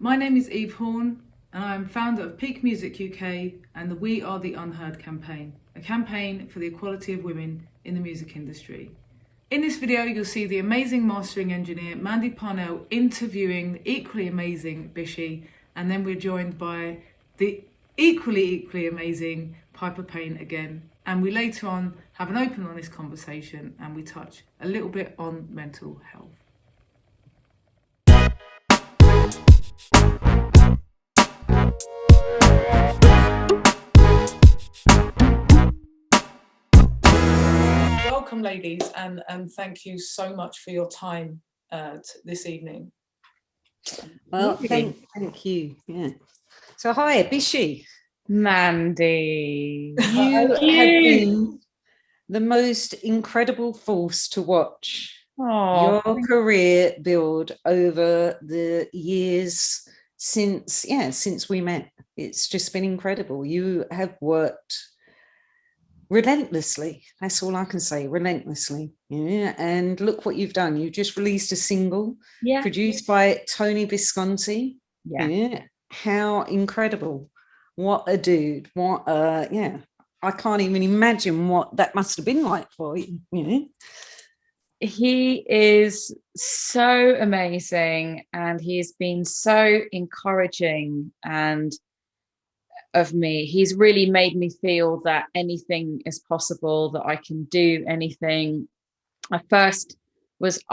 My name is Eve Horn, and I am founder of Peak Music UK and the We Are the Unheard campaign, a campaign for the equality of women in the music industry. In this video, you'll see the amazing mastering engineer Mandy Parnell interviewing the equally amazing Bishi, and then we're joined by the equally amazing Payne again. And we later on have an open, honest conversation, and we touch a little bit on mental health. Welcome, ladies, and thank you so much for your time this evening. Well, thank you. Yeah. So hi, Bishi. Mandy. You have been the most incredible force to watch. Your career build over the years since we met. It's just been incredible. You have worked relentlessly. That's all I can say, relentlessly. Yeah, and look what you've done. You just released a single produced by Tony Visconti. Yeah. How incredible. What a dude. What I can't even imagine what that must have been like for you. He is so amazing, and he's been so encouraging and of me. He's really made me feel that anything is possible, that I can do anything. I first was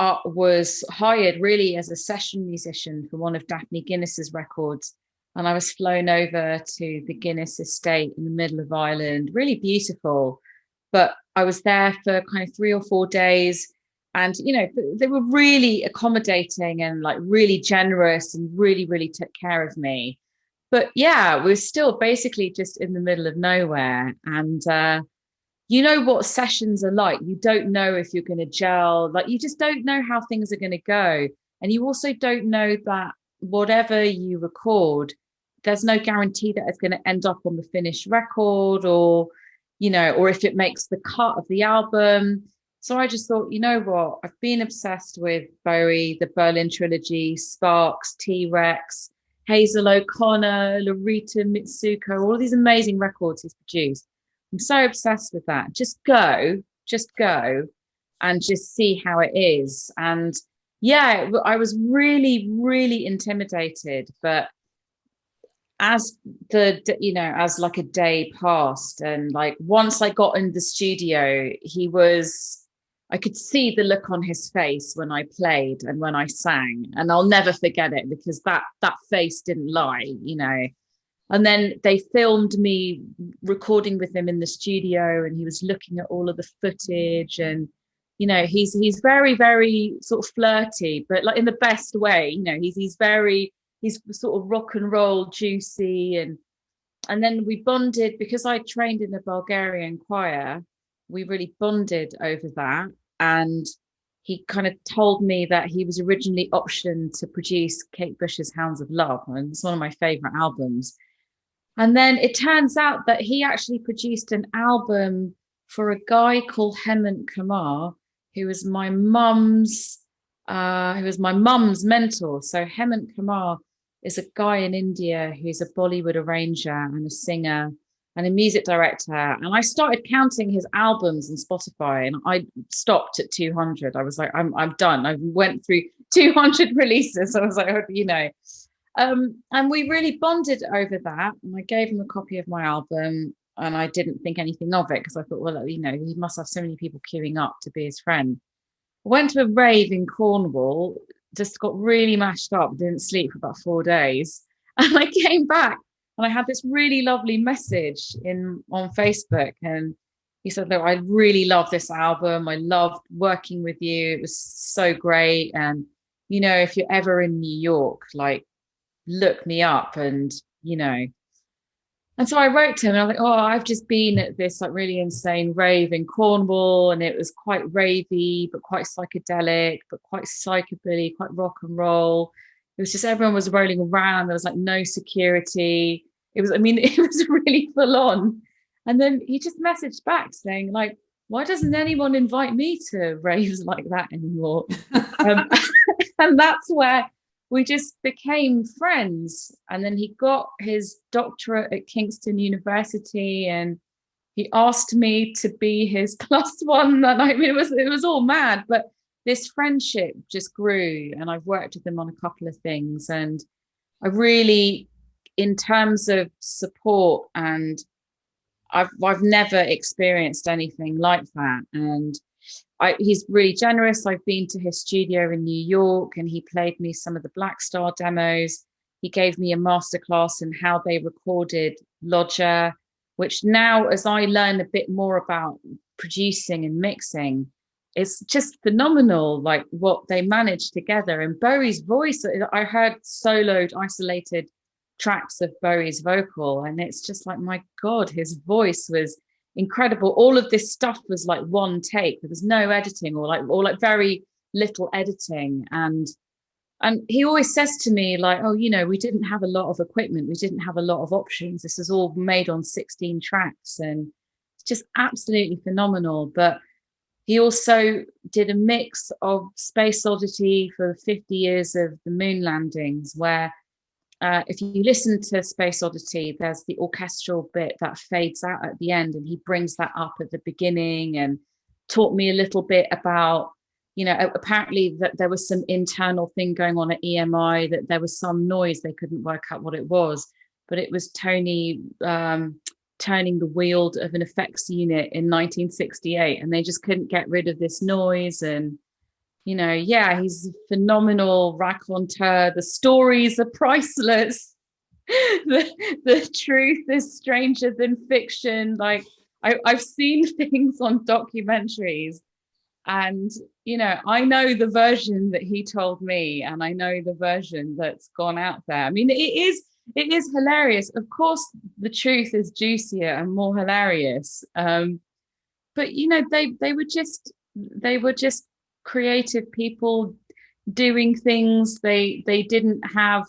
hired really as a session musician for one of Daphne Guinness's records, and I was flown over to the Guinness estate in the middle of Ireland. Really beautiful, but I was there for kind of 3 or 4 days, and they were really accommodating and like really generous and really took care of me. But yeah, we're still basically just in the middle of nowhere. And you know what sessions are like. You don't know if you're going to gel. Like, you just don't know how things are going to go. And you also don't know that whatever you record, there's no guarantee that it's going to end up on the finished record, or if it makes the cut of the album. So I just thought, you know what? I've been obsessed with Bowie, the Berlin Trilogy, Sparks, T-Rex, Hazel O'Connor, Larita Mitsuko, all of these amazing records he's produced. I'm so obsessed with that. Just go and just see how it is. And yeah, I was really intimidated, but as like a day passed, and like once I got in the studio, I could see the look on his face when I played and when I sang, and I'll never forget it, because that face didn't lie, And then they filmed me recording with him in the studio, and he was looking at all of the footage, and he's very sort of flirty, but like in the best way. He's sort of rock and roll, juicy, and then we bonded because I trained in a Bulgarian choir. We really bonded over that, and he kind of told me that he was originally optioned to produce Kate Bush's Hounds of Love, and it's one of my favorite albums. And then it turns out that he actually produced an album for a guy called Hemant Kumar, who was my mum's mentor. So Hemant Kumar is a guy in India who's a Bollywood arranger and a singer and a music director. And I started counting his albums on Spotify, and I stopped at 200. I was like, I'm done. I went through 200 releases. I was like, and we really bonded over that. And I gave him a copy of my album, and I didn't think anything of it, because I thought, well, he must have so many people queuing up to be his friend. I went to a rave in Cornwall, just got really mashed up, didn't sleep for about 4 days. And I came back, and I had this really lovely message on Facebook, and he said, look, I really love this album. I loved working with you. It was so great. And, if you're ever in New York, like, look me up. And so I wrote to him, and I was like, I've just been at this like really insane rave in Cornwall, and it was quite ravey, but quite psychedelic, but quite psychobilly, quite rock and roll. It was just, everyone was rolling around. There was like no security. It was really full on. And then he just messaged back saying, like, why doesn't anyone invite me to raves like that anymore? And that's where we just became friends. And then he got his doctorate at Kingston University, and he asked me to be his +1. And I mean, it was all mad, but this friendship just grew, and I've worked with him on a couple of things. And I really, in terms of support, and I've never experienced anything like that. And he's really generous. I've been to his studio in New York, and he played me some of the Black Star demos. He gave me a masterclass in how they recorded Lodger, which now, as I learn a bit more about producing and mixing, it's just phenomenal, like what they managed together. And Bowie's voice, I heard soloed, isolated tracks of Bowie's vocal, and it's just like, my God, his voice was incredible. All of this stuff was like one take. There was no editing, or like very little editing. And he always says to me, like, oh, you know, we didn't have a lot of equipment, we didn't have a lot of options, this is all made on 16 tracks, and it's just absolutely phenomenal. But he also did a mix of Space Oddity for 50 years of the moon landings, where if you listen to Space Oddity, there's the orchestral bit that fades out at the end, and he brings that up at the beginning, and taught me a little bit about, you know, apparently that there was some internal thing going on at EMI, that there was some noise, they couldn't work out what it was, but it was Tony turning the wheel of an effects unit in 1968, and they just couldn't get rid of this noise. And you know, yeah, he's a phenomenal raconteur. The stories are priceless. The truth is stranger than fiction. Like, I've seen things on documentaries, and you know, I know the version that he told me, and I know the version that's gone out there. I mean, it is hilarious. Of course, the truth is juicier and more hilarious. But you know, they were just creative people doing things. They didn't have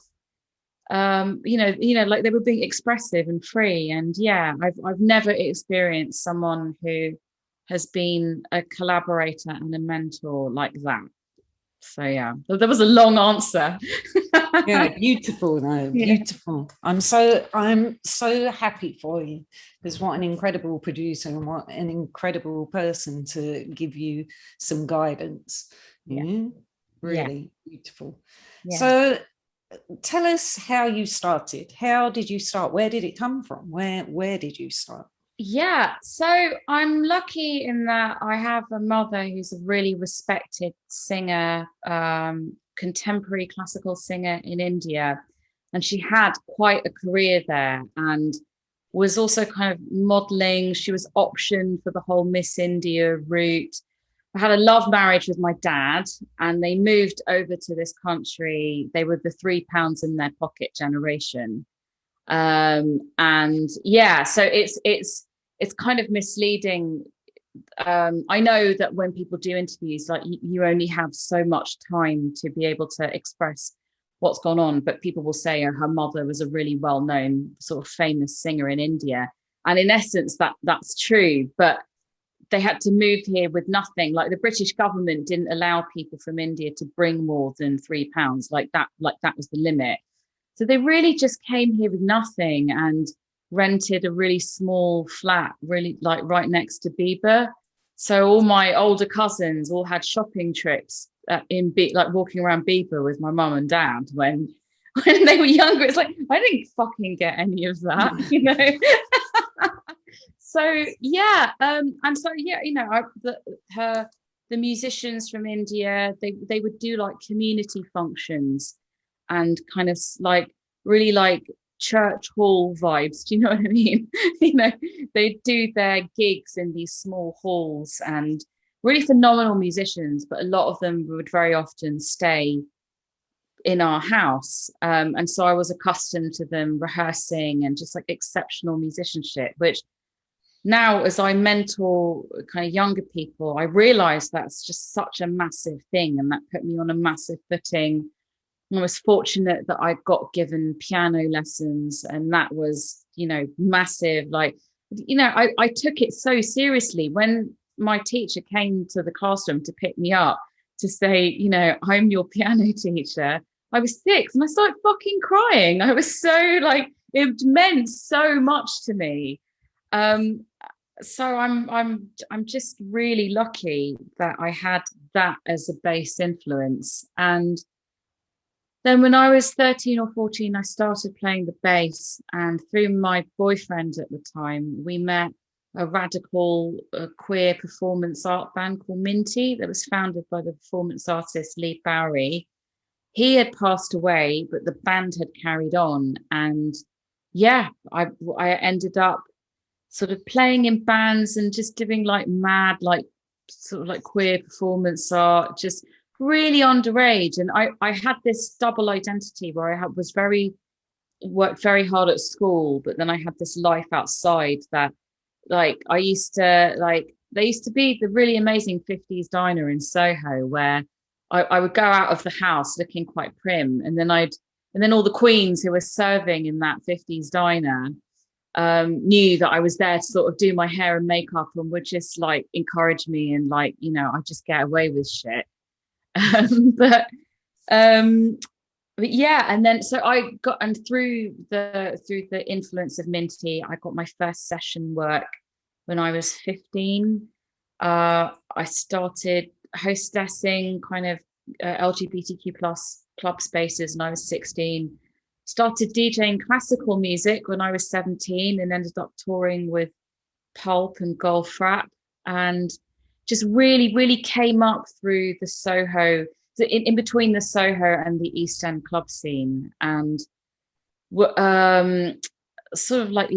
you know, like, they were being expressive and free. And yeah, I've never experienced someone who has been a collaborator and a mentor like that. So yeah, there was a long answer. Yeah, beautiful though, beautiful. I'm so happy for you, because what an incredible producer, and what an incredible person to give you some guidance. Really beautiful. So tell us how you started. How did you start? Where did it come from? Where did you start? Yeah, so I'm lucky in that I have a mother who's a really respected singer, contemporary classical singer in India, and she had quite a career there, and was also kind of modeling. She was optioned for the whole Miss India route. I had a love marriage with my dad, and they moved over to this country. They were the £3 in their pocket generation. And yeah, so it's kind of misleading. I know that when people do interviews, like, you only have so much time to be able to express what's gone on, but people will say, oh, her mother was a really well-known sort of famous singer in India, and in essence that's true, but they had to move here with nothing. Like, the British government didn't allow people from India to bring more than £3, like that was the limit. So they really just came here with nothing, and rented a really small flat, really, like, right next to Bieber. So all my older cousins all had shopping trips like walking around Bieber with my mum and dad when they were younger. It's like, I didn't fucking get any of that, you know. So yeah, and so yeah, you know, the musicians from India, they would do like community functions, and kind of like really like church hall vibes, do you know what I mean? You know, they do their gigs in these small halls, and really phenomenal musicians, but a lot of them would very often stay in our house, and so I was accustomed to them rehearsing, and just like exceptional musicianship, which now, as I mentor kind of younger people, I realize that's just such a massive thing, and that put me on a massive footing. I was fortunate that I got given piano lessons, and that was, you know, massive. Like, you know, I took it so seriously. When my teacher came to the classroom to pick me up to say, you know, I'm your piano teacher, I was 6 and I started fucking crying. I was so like, it meant so much to me. So I'm just really lucky that I had that as a base influence. And then when I was 13 or 14, I started playing the bass, and through my boyfriend at the time, we met a radical queer performance art band called Minty that was founded by the performance artist Lee Bowery. He had passed away, but the band had carried on. And yeah, I ended up sort of playing in bands and just doing like mad, like sort of like queer performance art, just really underage. And I had this double identity where I was worked very hard at school, but then I had this life outside that, like, I used to like, there used to be the really amazing 50s diner in Soho where I would go out of the house looking quite prim, and then all the queens who were serving in that 50s diner knew that I was there to sort of do my hair and makeup, and would just like encourage me, and like, you know, I just get away with shit. but yeah, and then so I got, and through the influence of Minty, I got my first session work when I was 15. I started hostessing kind of LGBTQ plus club spaces when I was 16. Started DJing classical music when I was 17, and ended up touring with Pulp and Golf Rap, and just really came up through the Soho, in between the Soho and the East End club scene, and sort of like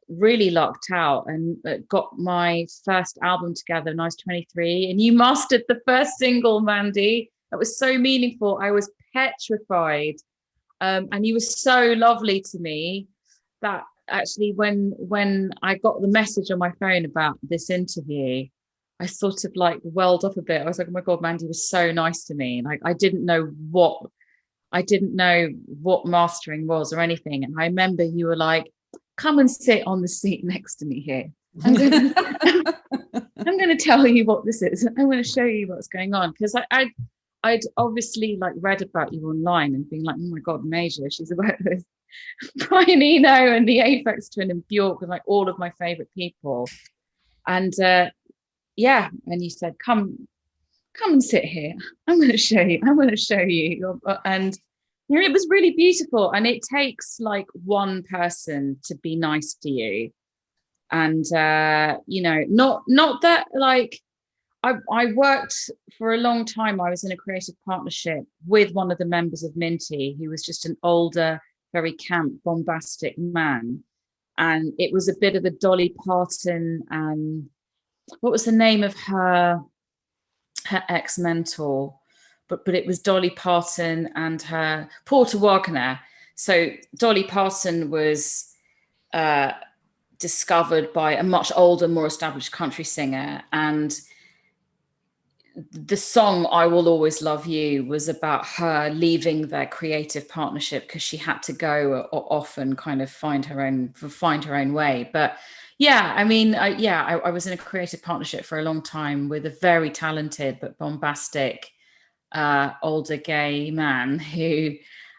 really lucked out, and got my first album together when I was 23. And you mastered the first single, Mandy. That was so meaningful. I was petrified. And he was so lovely to me that actually when I got the message on my phone about this interview, I sort of like welled up a bit. I was like, oh my God, Mandy was so nice to me. Like, I didn't know what mastering was or anything. And I remember you were like, come and sit on the seat next to me here. I'm going to tell you what this is. I'm going to show you what's going on. Because I'd obviously like read about you online and been like, oh my God, Major, she's about this Brian Eno and the Aphex Twin in Bjork, with like all of my favorite people. And yeah, and you said, come and sit here. I'm going to show you. And you know, it was really beautiful. And it takes like one person to be nice to you. And you know, not that like, I worked for a long time. I was in a creative partnership with one of the members of Minty, who was just an older, very camp, bombastic man. And it was a bit of a Dolly Parton, what was the name of her ex-mentor? But it was Dolly Parton and her Porter Wagner. So Dolly Parton was discovered by a much older, more established country singer, and the song "I Will Always Love You" was about her leaving their creative partnership because she had to go off and kind of find her own way. But yeah, I mean, I was in a creative partnership for a long time with a very talented but bombastic older gay man who,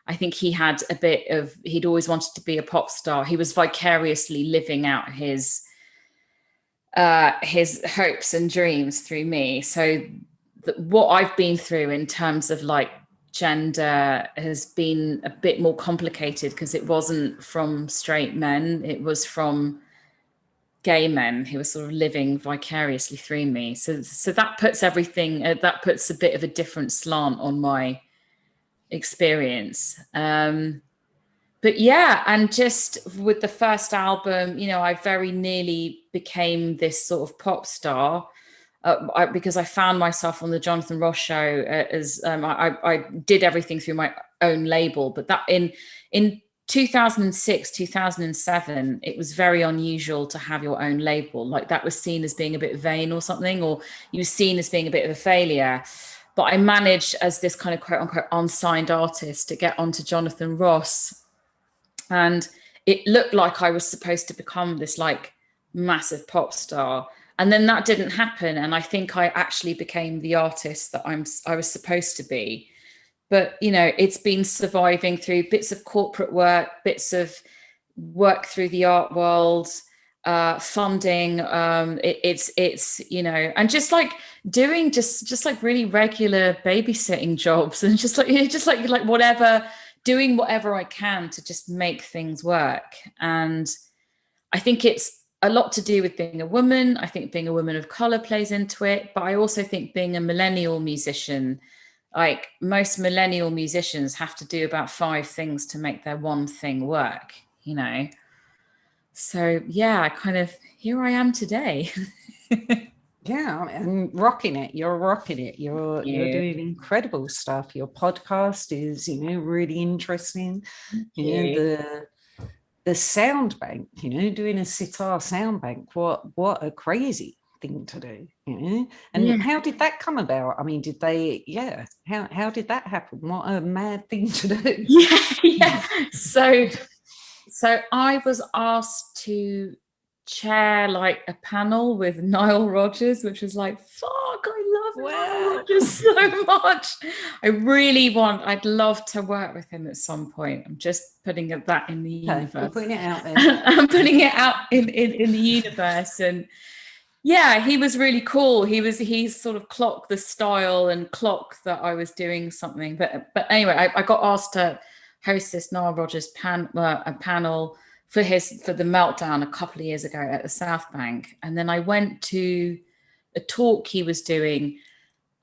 I think he'd always wanted to be a pop star. He was vicariously living out his hopes and dreams through me. So what I've been through in terms of like gender has been a bit more complicated, because it wasn't from straight men, it was from gay men who were sort of living vicariously through me. So that puts everything, that puts a bit of a different slant on my experience. But yeah, and just with the first album, you know, I very nearly became this sort of pop star because I found myself on the Jonathan Ross show as I did everything through my own label. But that in 2006, 2007, it was very unusual to have your own label. Like, that was seen as being a bit vain or something, or you were seen as being a bit of a failure. But I managed, as this kind of quote unquote unsigned artist, to get onto Jonathan Ross. And it looked like I was supposed to become this like massive pop star. And then that didn't happen. And I think I actually became the artist that I was supposed to be. but you know, it's been surviving through bits of corporate work, bits of work through the art world, funding. It's you know, and just like doing just like really regular babysitting jobs, and just like whatever, doing whatever I can to just make things work. And I think it's a lot to do with being a woman. I think being a woman of color plays into it, but I also think being a millennial musician, like most millennial musicians have to do about 5 things to make their one thing work, you know? So yeah, kind of here I am today. Yeah, and rocking it. You're rocking it. You're doing incredible stuff. Your podcast is, you know, really interesting. You know, the sound bank, you know, doing a sitar sound bank. What a crazy thing to do, you know. And how did that come about? I mean, did they how did that happen? What a mad thing to do. So I was asked to chair like a panel with Nile Rodgers, which was like, fuck, I love Nile Rodgers so much. I'd love to work with him at some point. I'm just putting that in the universe. You're putting it out there. I'm putting it out in the universe. And yeah, he was really cool. He sort of clocked the style and clocked that I was doing something. But anyway, I got asked to host this Nile Rodgers a panel for the Meltdown a couple of years ago at the South Bank. And then I went to a talk he was doing,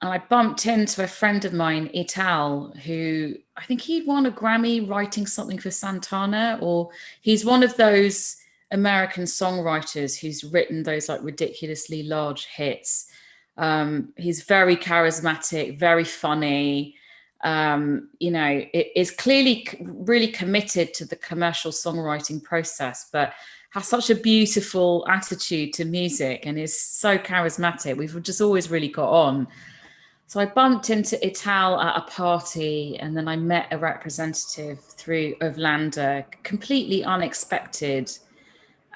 and I bumped into a friend of mine, Ital, who I think he'd won a Grammy writing something for Santana, or he's one of those American songwriters who's written those like ridiculously large hits. He's very charismatic, very funny. You know, it is clearly really committed to the commercial songwriting process, but has such a beautiful attitude to music and is so charismatic. We've just always really got on. So I bumped into Ital at a party, and then I met a representative of Lander, completely unexpected.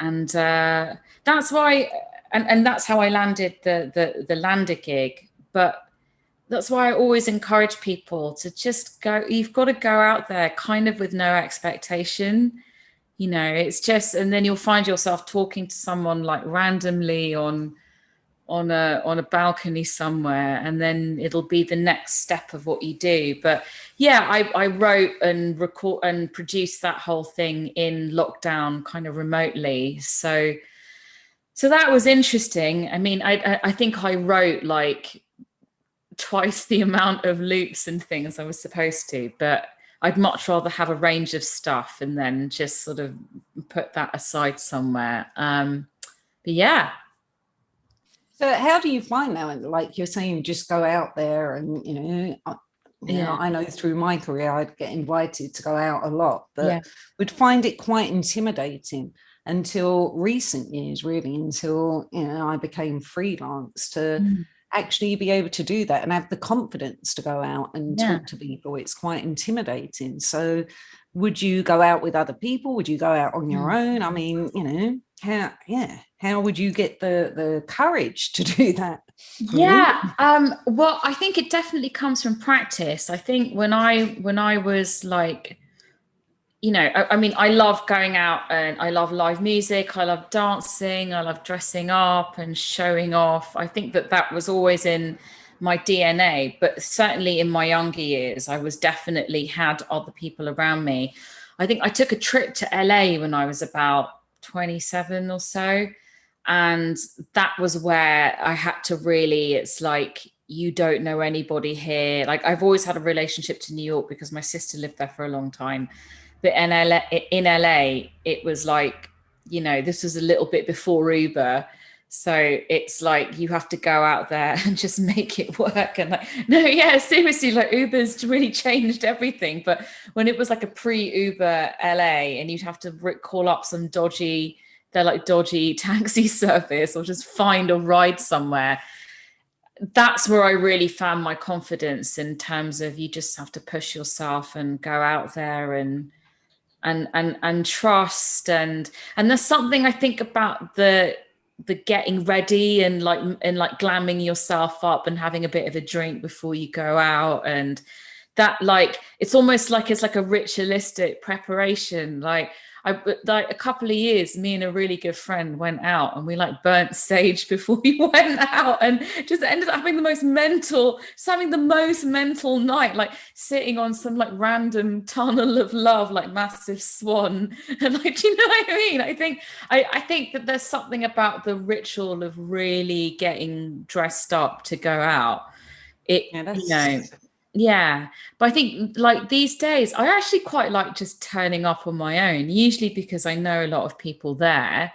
And that's why, and that's how I landed the Lander gig. But that's why I always encourage people to just go. You've got to go out there kind of with no expectation, you know. It's just, and then you'll find yourself talking to someone like randomly on a balcony somewhere, and then it'll be the next step of what you do. But yeah, I wrote and record and produced that whole thing in lockdown, kind of remotely. So that was interesting. I mean, I think I wrote like twice the amount of loops and things I was supposed to, but I'd much rather have a range of stuff and then just sort of put that aside somewhere. But yeah. So how do you find that? Like you're saying, just go out there and, you know, I know through my career, I'd get invited to go out a lot, but would find it quite intimidating until recent years, really, until, you know, I became freelance to actually be able to do that and have the confidence to go out and talk to people. It's quite intimidating. So would you go out with other people? Would you go out on your own? I mean, you know, how would you get the courage to do that? Well, I think it definitely comes from practice. I think when I was like, you know, I mean, I love going out and I love live music. I love dancing. I love dressing up and showing off. I think that was always in my DNA, but certainly in my younger years, I was definitely had other people around me. I think I took a trip to LA when I was about 27 or so. And that was where I had to really, it's like, you don't know anybody here. Like I've always had a relationship to New York because my sister lived there for a long time. But in LA, it was like, you know, this was a little bit before Uber. So it's like you have to go out there and just make it work. And like, no, yeah, seriously, like Uber's really changed everything. But when it was like a pre-Uber LA and you'd have to call up some dodgy taxi service or just find a ride somewhere, that's where I really found my confidence in terms of you just have to push yourself and go out there and trust. And there's something I think about the getting ready and glamming yourself up and having a bit of a drink before you go out and that, like, it's almost like it's like a ritualistic preparation. Like a couple of years, me and a really good friend went out and we like burnt sage before we went out, and just ended up having the most mental night, like sitting on some like random tunnel of love, like Massive Swan. And like, do you know what I mean? I think that there's something about the ritual of really getting dressed up to go out. Yeah, but I think like these days, I actually quite like just turning up on my own, usually because I know a lot of people there.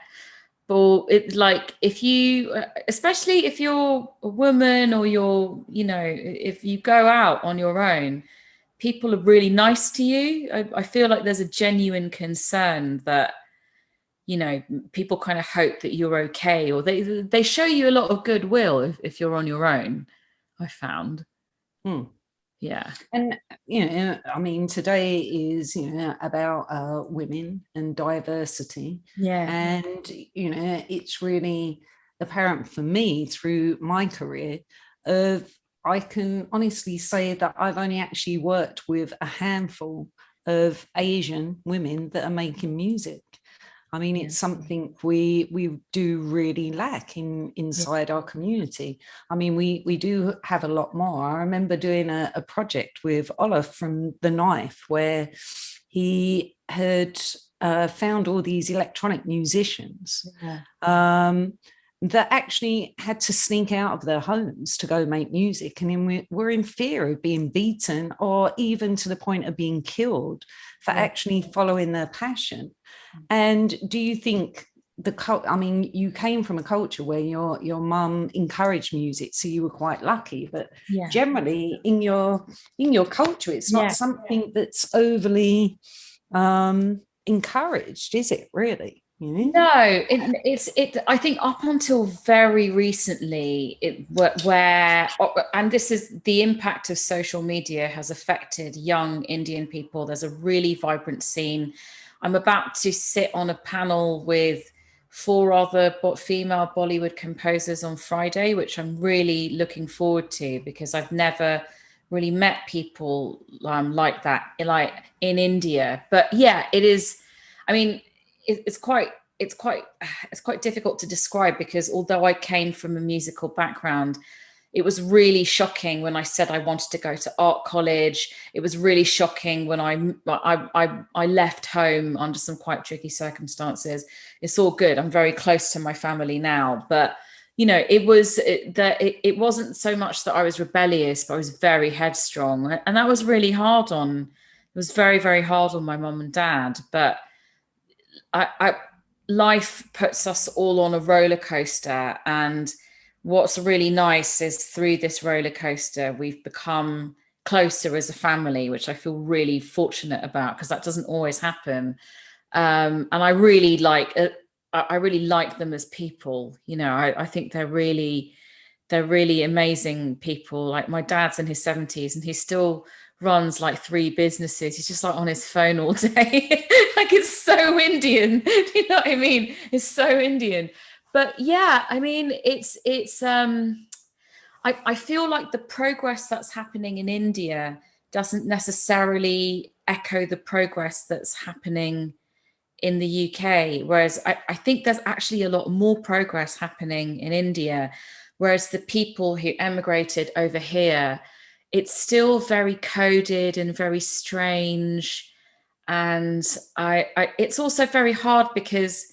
But it's like, if you, especially if you're a woman, or you're, if you go out on your own, people are really nice to you. I feel like there's a genuine concern that, people kind of hope that you're okay, or they show you a lot of goodwill if you're on your own, I found. Yeah. And, I mean, today is, about women and diversity. Yeah. And, it's really apparent for me through my career I can honestly say that I've only actually worked with a handful of Asian women that are making music. I mean, it's something we do really lack inside our community. I mean, we do have a lot more. I remember doing a project with Olaf from The Knife, where he had found all these electronic musicians that actually had to sneak out of their homes to go make music. And then we're in fear of being beaten, or even to the point of being killed for actually following their passion. And do you think I mean, you came from a culture where your mum encouraged music, so you were quite lucky, but generally in your culture, it's not something that's overly encouraged, is it really? No, I think up until very recently, and this is the impact of social media has affected young Indian people. There's a really vibrant scene. I'm about to sit on a panel with 4 other female Bollywood composers on Friday, which I'm really looking forward to, because I've never really met people like that, like in India. But yeah, it is. I mean, it's quite difficult to describe, because although I came from a musical background, it was really shocking when I said I wanted to go to art college. It was really shocking when I left home under some quite tricky circumstances. It's all good. I'm very close to my family now, but it wasn't so much that I was rebellious, but I was very headstrong, and that was really hard on. It was very, very hard on my mum and dad. But life puts us all on a roller coaster, and what's really nice is through this roller coaster, we've become closer as a family, which I feel really fortunate about, because that doesn't always happen. And I really like them as people. I think they're really amazing people. Like, my dad's in his 70s and he still runs like 3 businesses. He's just like on his phone all day. Like, it's so Indian. You know what I mean? It's so Indian. But yeah, I mean, I feel like the progress that's happening in India doesn't necessarily echo the progress that's happening in the UK. Whereas I think there's actually a lot more progress happening in India. Whereas the people who emigrated over here, it's still very coded and very strange. And it's also very hard, because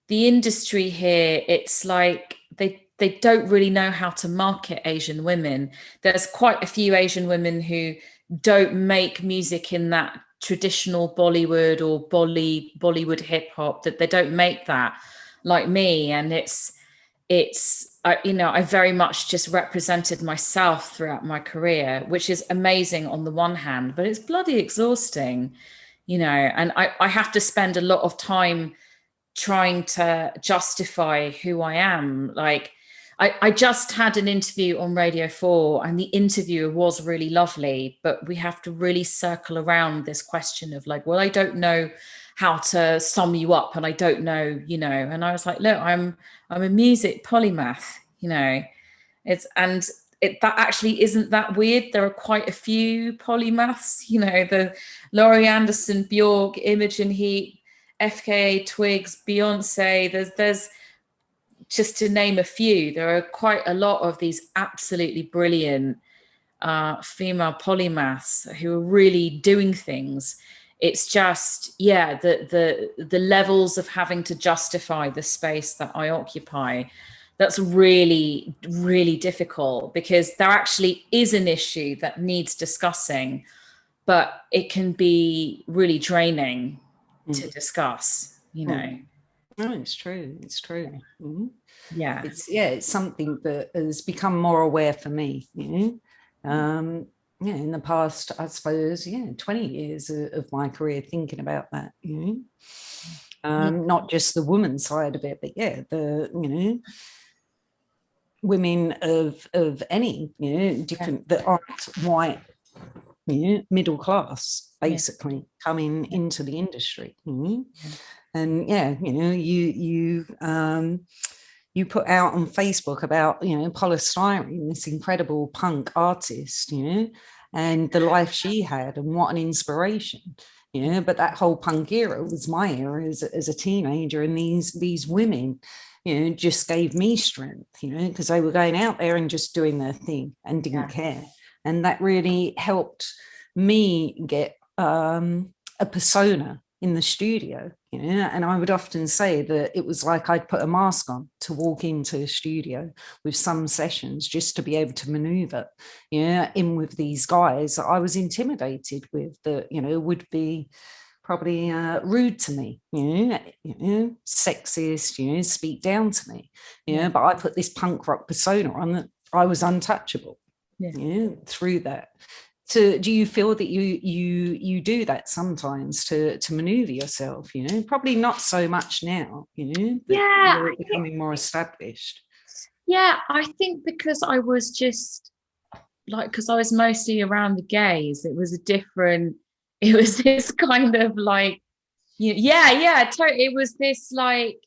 the industry here, it's like they don't really know how to market Asian women. There's quite a few Asian women who don't make music in that traditional Bollywood or Bollywood hip hop, that they don't make that like me. And I very much just represented myself throughout my career, which is amazing on the one hand, but it's bloody exhausting, and I have to spend a lot of time trying to justify who I am. Like, I just had an interview on Radio 4, and the interviewer was really lovely, but we have to really circle around this question of like, well, I don't know how to sum you up, and I don't know, and I was like, look, I'm a music polymath, and that actually isn't that weird. There are quite a few polymaths, you know, the Laurie Anderson, Bjork, Imogen Heap, FKA Twigs, Beyonce. There's just to name a few. There are quite a lot of these absolutely brilliant female polymaths who are really doing things. It's just, yeah, the levels of having to justify the space that I occupy, that's really, really difficult, because there actually is an issue that needs discussing, but it can be really draining to discuss, you know. No, it's true. It's true. Yeah. It's something that has become more aware for me, you know. Yeah, in the past, I suppose, 20 years of my career thinking about that, you know. Not just the woman side of it, but the, you know, women of any, you know, different, that aren't white, you know, middle class, basically, coming into the industry. And you know, you put out on Facebook about, you know, Polystyrene, this incredible punk artist, you know, and the life she had, and what an inspiration, you know. But that whole punk era was my era as a teenager, and these women, you know, just gave me strength, you know, because they were going out there and just doing their thing and didn't care. And that really helped me get a persona in the studio, you know. And I would often say that it was like I'd put a mask on to walk into the studio with some sessions, just to be able to maneuver, you know, in with these guys that I was intimidated with, that, you know, would be probably rude to me, you know, sexist, you know, speak down to me, you know. But I put this punk rock persona on, that I was untouchable, you know, through that. So do you feel that you do that sometimes to maneuver yourself, you know? Probably not so much now, you know, that you're becoming more established. Yeah, I think because I was just like, because I was mostly around the gays, it was this kind of like, totally. It was this like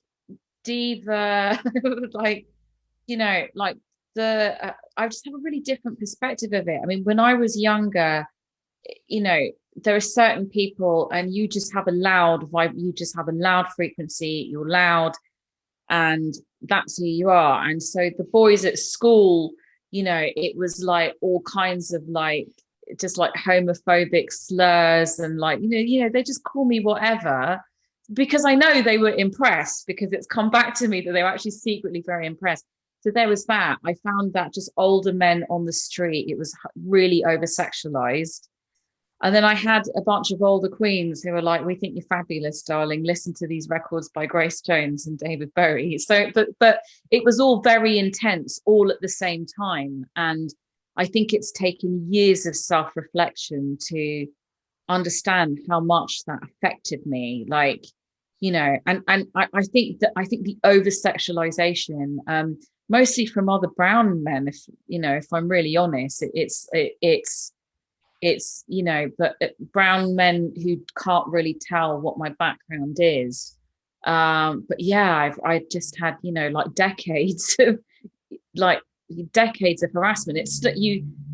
diva, like, you know, like I just have a really different perspective of it. I mean, when I was younger, you know, there are certain people, and you just have a loud vibe, you just have a loud frequency, you're loud, and that's who you are. And so the boys at school, you know, it was like all kinds of like, just like homophobic slurs, and like, you know, they just call me whatever, because I know they were impressed, because it's come back to me that they were actually secretly very impressed. So there was that. I found that just older men on the street, it was really over sexualized. And then I had a bunch of older queens who were like, "We think you're fabulous, darling. Listen to these records by Grace Jones and David Bowie." So, but it was all very intense, all at the same time. And I think it's taken years of self-reflection to understand how much that affected me. Like, you know, and I think the over-sexualization, mostly from other brown men, if you know, if I'm really honest, it's you know, but brown men who can't really tell what my background is. But yeah, I just had, you know, like decades of harassment.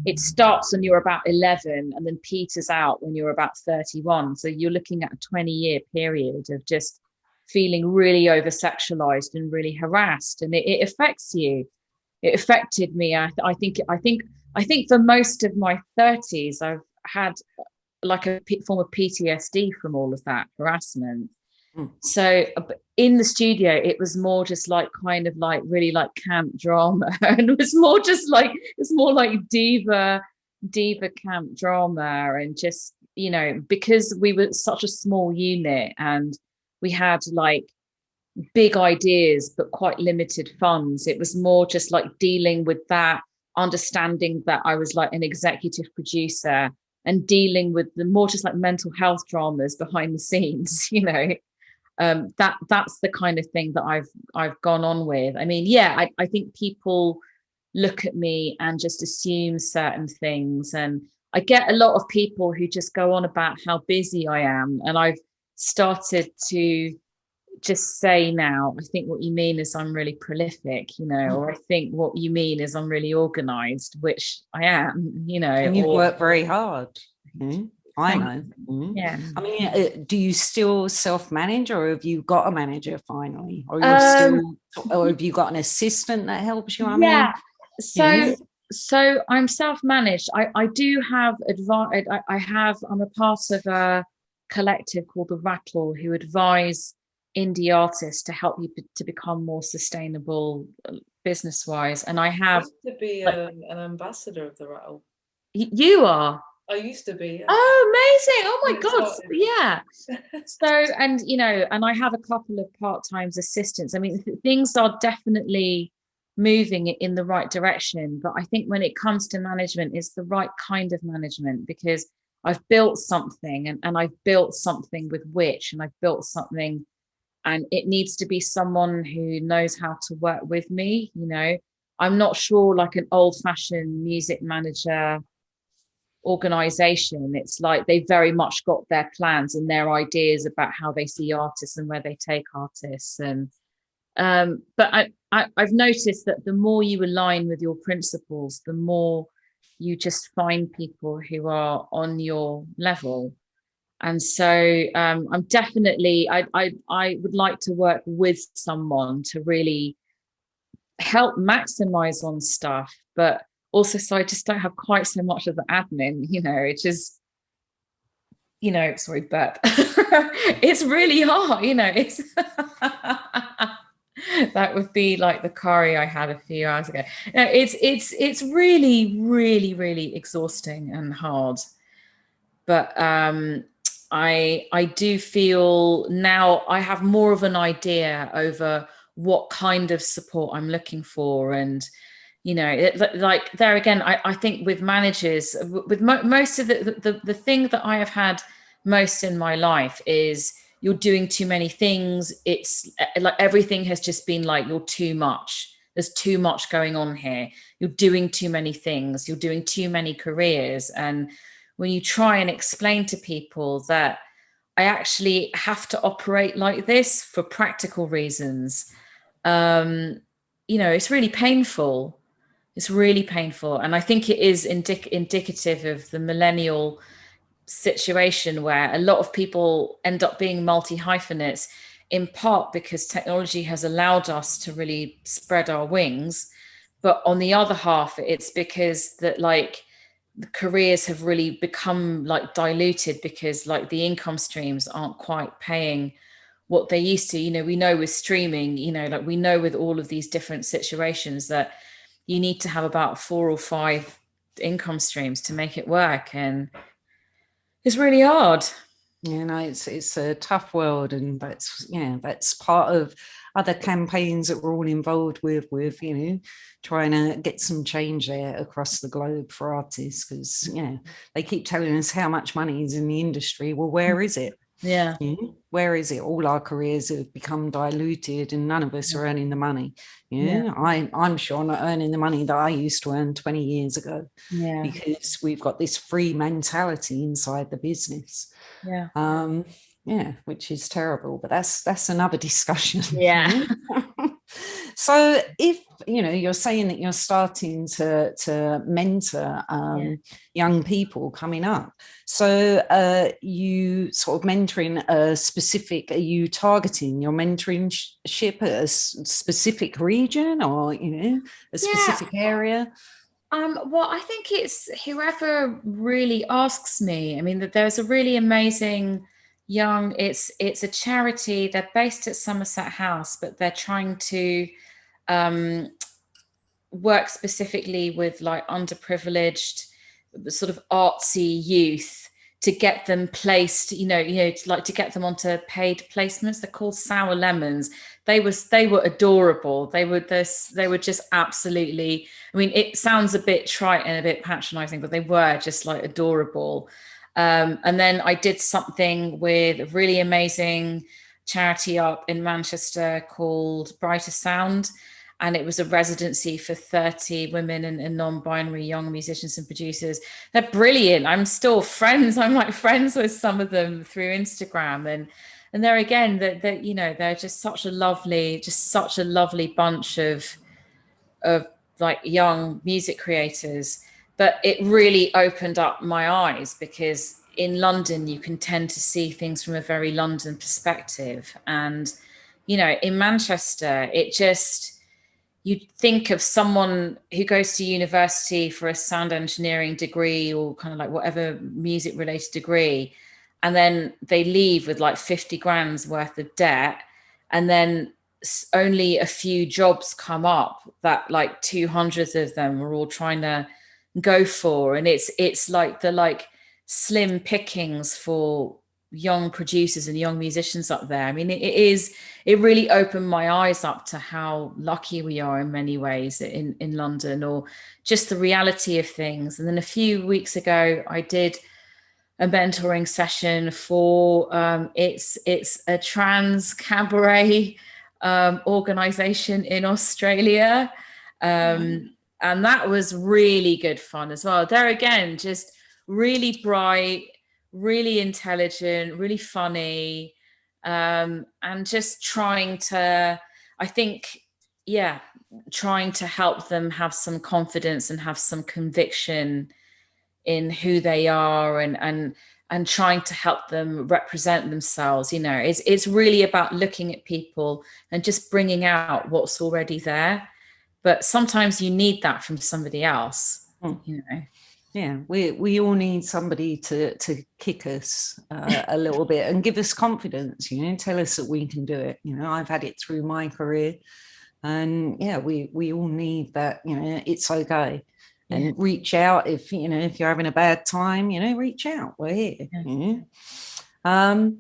It starts when you're about 11 and then peters out when you're about 31. So you're looking at a 20-year period of just feeling really over sexualized and really harassed, and it affects you. It affected me. I think for most of my 30s, I've had like a form of PTSD from all of that harassment. So in the studio, it was more just like kind of like really like camp drama, and it was more just like, it's more like diva camp drama. And just, you know, because we were such a small unit and we had like big ideas but quite limited funds, it was more just like dealing with that, understanding that I was like an executive producer, and dealing with the more just like mental health dramas behind the scenes, you know. That's the kind of thing that I've gone on with. I mean, yeah, I think people look at me and just assume certain things, and I get a lot of people who just go on about how busy I am, and I've started to just say now, I think what you mean is I'm really prolific, you know, or I think what you mean is I'm really organized, which I am, you know. And you've worked very hard. I know. Yeah. I mean, do you still self-manage, or have you got a manager finally, or you're still, or have you got an assistant that helps you? I mean, so I'm self-managed. I do have advice. I'm a part of a collective called the Rattle, who advise indie artists to help you to become more sustainable business-wise. And I have to be an ambassador of the Rattle. You are. I used to be. Yeah. Oh, amazing. Oh my God. Yeah. So, and, you know, and I have a couple of part-time assistants. I mean, things are definitely moving in the right direction. But I think when it comes to management, it's the right kind of management, because I've built something and I've built something with which, and I've built something, and it needs to be someone who knows how to work with me. You know, I'm not sure, like an old-fashioned music manager organization. It's like they very much got their plans and their ideas about how they see artists and where they take artists. And but I've noticed that the more you align with your principles, the more you just find people who are on your level. And so I'm definitely, I would like to work with someone to really help maximize on stuff, but also, so I just don't have quite so much of the admin, you know, it is, you know, sorry, burp. It's really hard, you know, it's that would be like the curry I had a few hours ago. No, it's really, really, really exhausting and hard. But I do feel now I have more of an idea over what kind of support I'm looking for. And you know, like there again, I think with managers, with most of the thing that I have had most in my life is you're doing too many things. It's like everything has just been like, you're too much. There's too much going on here. You're doing too many things. You're doing too many careers. And when you try and explain to people that I actually have to operate like this for practical reasons, you know, it's really painful. It's really painful. And I think it is indicative of the millennial situation, where a lot of people end up being multi-hyphenates, in part because technology has allowed us to really spread our wings. But on the other half, it's because that like the careers have really become like diluted, because like the income streams aren't quite paying what they used to. You know, we know with streaming, you know, like we know with all of these different situations that you need to have about 4 or 5 income streams to make it work. And it's really hard. You know, it's a tough world, and that's part of other campaigns that we're all involved with, you know, trying to get some change there across the globe for artists, because they keep telling us how much money is in the industry. Well, where is it? Yeah. Where is it? All our careers have become diluted, and none of us are earning the money. I'm sure not earning the money that I used to earn 20 years ago, because we've got this free mentality inside the business. Which is terrible, but that's another discussion. So if you're saying that you're starting to mentor young people coming up, so you sort of mentoring a specific, are you targeting your mentorship at a specific region, or a specific area? Well, I think it's whoever really asks me. I mean, there's a really amazing it's a charity. They're based at Somerset House, but they're trying to work specifically with like underprivileged, sort of artsy youth, to get them placed, to get them onto paid placements. They're called Sour Lemons. They were adorable. They were just absolutely, I mean, it sounds a bit trite and a bit patronizing, but they were just like adorable. And then I did something with a really amazing charity up in Manchester called Brighter Sound. And it was a residency for 30 women and non-binary young musicians and producers. They're brilliant. I'm still friends. I'm like friends with some of them through Instagram. there again, that you know, they're just such a lovely bunch of like young music creators. But it really opened up my eyes, because in London you can tend to see things from a very London perspective, and you know, in Manchester, it just, you think of someone who goes to university for a sound engineering degree or kind of like whatever music related degree, and then they leave with like 50 grand's worth of debt, and then only a few jobs come up that like 200 of them are all trying to go for, and it's like the like slim pickings for young producers and young musicians up there. I mean, it really opened my eyes up to how lucky we are in many ways in London, or just the reality of things. And then a few weeks ago I did a mentoring session for it's a trans cabaret organization in Australia, and that was really good fun as well. There again, just really bright, really intelligent, really funny, and just trying to, I think, yeah, trying to help them have some confidence and have some conviction in who they are, and trying to help them represent themselves. You know, it's really about looking at people and just bringing out what's already there. But sometimes you need that from somebody else, you know. Yeah, we all need somebody to kick us a little bit and give us confidence, you know, tell us that we can do it. You know, I've had it through my career, and yeah, we all need that, you know, it's okay. And reach out if, you know, if you're having a bad time, you know, reach out, we're here. You know?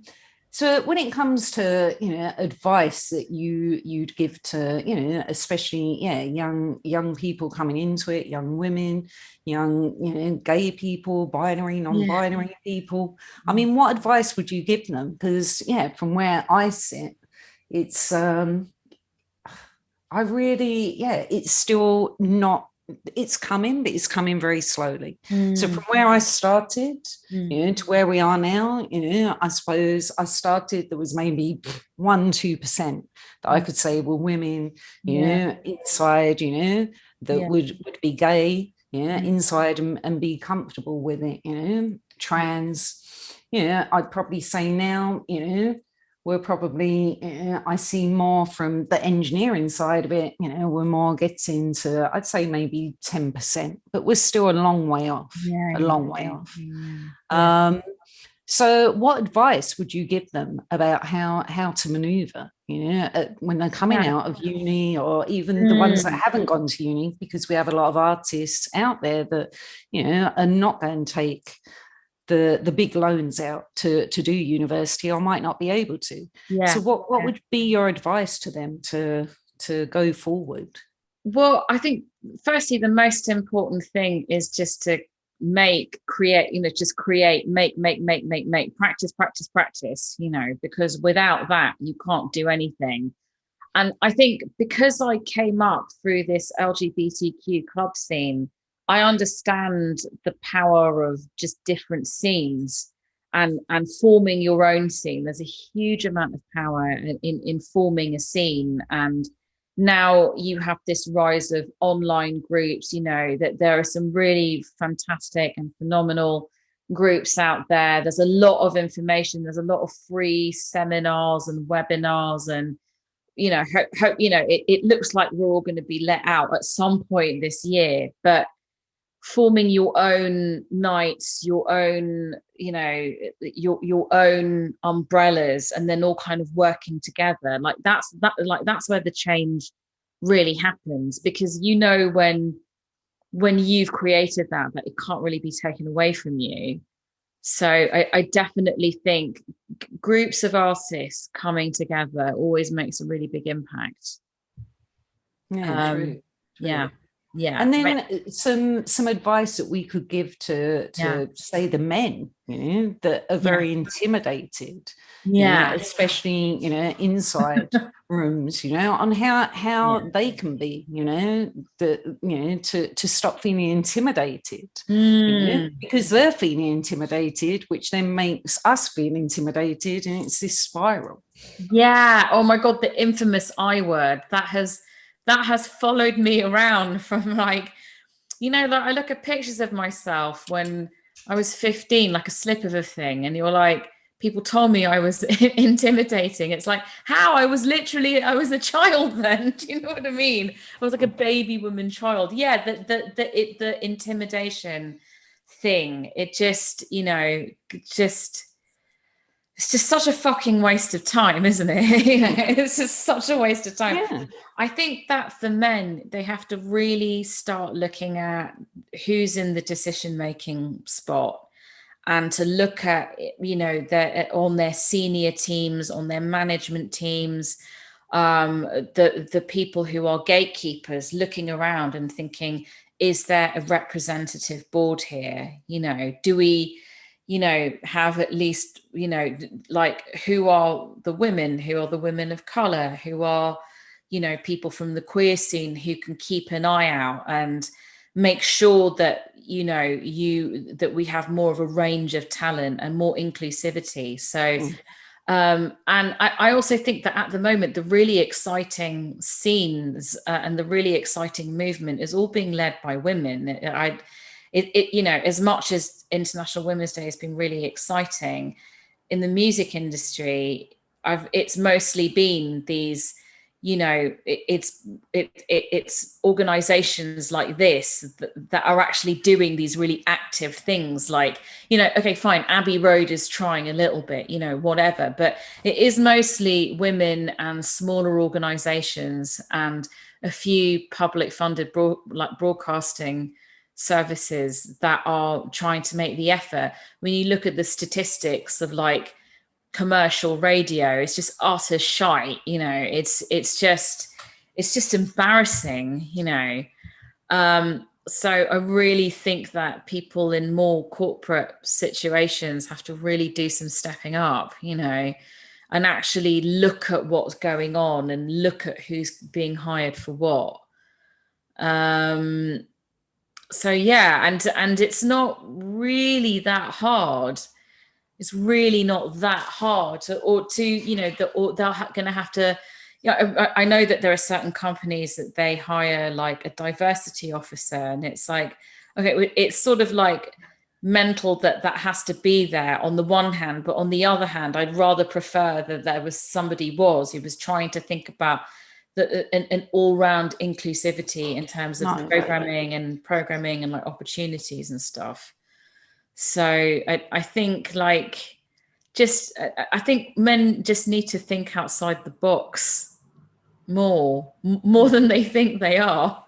So when it comes to, you know, advice that you'd give to, you know, especially, young people coming into it, young women, young, you know, gay people, binary, non-binary people, I mean, what advice would you give them? Because from where I sit, it's I really, it's still not, it's coming, but it's coming very slowly. So from where I started, you know, to where we are now, you know, I suppose I started, there was maybe 1-2% that I could say were women, you know, inside, you know, that would be gay, inside, and be comfortable with it, you know, trans, you know. I'd probably say now, you know, we're probably, I see more from the engineering side of it, you know, we're more getting to, I'd say maybe 10%, but we're still a long way off, a long way off. So what advice would you give them about how to maneuver, you know, when they're coming out of uni, or even the ones that haven't gone to uni, because we have a lot of artists out there that, you know, are not going to take the big loans out to do university, or might not be able to. So what would be your advice to them to go forward? Well, I think firstly, the most important thing is just to make, practice, you know, because without that, you can't do anything. And I think because I came up through this LGBTQ club scene, I understand the power of just different scenes and forming your own scene. There's a huge amount of power in forming a scene. And now you have this rise of online groups, you know, that there are some really fantastic and phenomenal groups out there. There's a lot of information. There's a lot of free seminars and webinars, and you know, hope you know, it looks like we're all going to be let out at some point this year, but forming your own nights, your own, you know, your own umbrellas, and then all kind of working together, like that's where the change really happens. Because you know, when you've created that it can't really be taken away from you. So I definitely think groups of artists coming together always makes a really big impact. True. Yeah. Yeah. And then some advice that we could give to say the men, that are very intimidated, especially, inside rooms, on how they can be, to stop feeling intimidated, because they're feeling intimidated, which then makes us feel intimidated, and it's this spiral. Yeah. Oh my God, the infamous I word that has followed me around from like, like I look at pictures of myself when I was 15, like a slip of a thing, and you're like, people told me I was intimidating. It's like, how? I was a child then. Do you know what I mean? I was like a baby woman child. Yeah, the intimidation thing. It just, it's just such a fucking waste of time, isn't it? It's just such a waste of time. Yeah. I think that for men, they have to really start looking at who's in the decision-making spot, and to look at, on their senior teams, on their management teams, the people who are gatekeepers, looking around and thinking, is there a representative board here? Do we have at least, like, who are the women of color, who are, people from the queer scene who can keep an eye out and make sure that, that we have more of a range of talent and more inclusivity. So, and I also think that at the moment, the really exciting scenes and the really exciting movement is all being led by women. As much as International Women's Day has been really exciting, in the music industry, it's mostly been these, it's organizations like this that are actually doing these really active things, like, okay, fine, Abbey Road is trying a little bit, whatever, but it is mostly women and smaller organizations and a few public funded broadcasting services that are trying to make the effort. When you look at the statistics of like commercial radio, it's just utter shite. It's just embarrassing. So I really think that people in more corporate situations have to really do some stepping up, and actually look at what's going on and look at who's being hired for what. So yeah, and it's not really that hard. It's really not that hard they're going to have to. I know that there are certain companies that they hire like a diversity officer, and it's like, okay, it's sort of like mental that has to be there on the one hand, but on the other hand, I'd rather prefer that there was somebody who was trying to think about an all-round inclusivity in terms of programming and like opportunities and stuff. So I think I think men just need to think outside the box more than they think they are.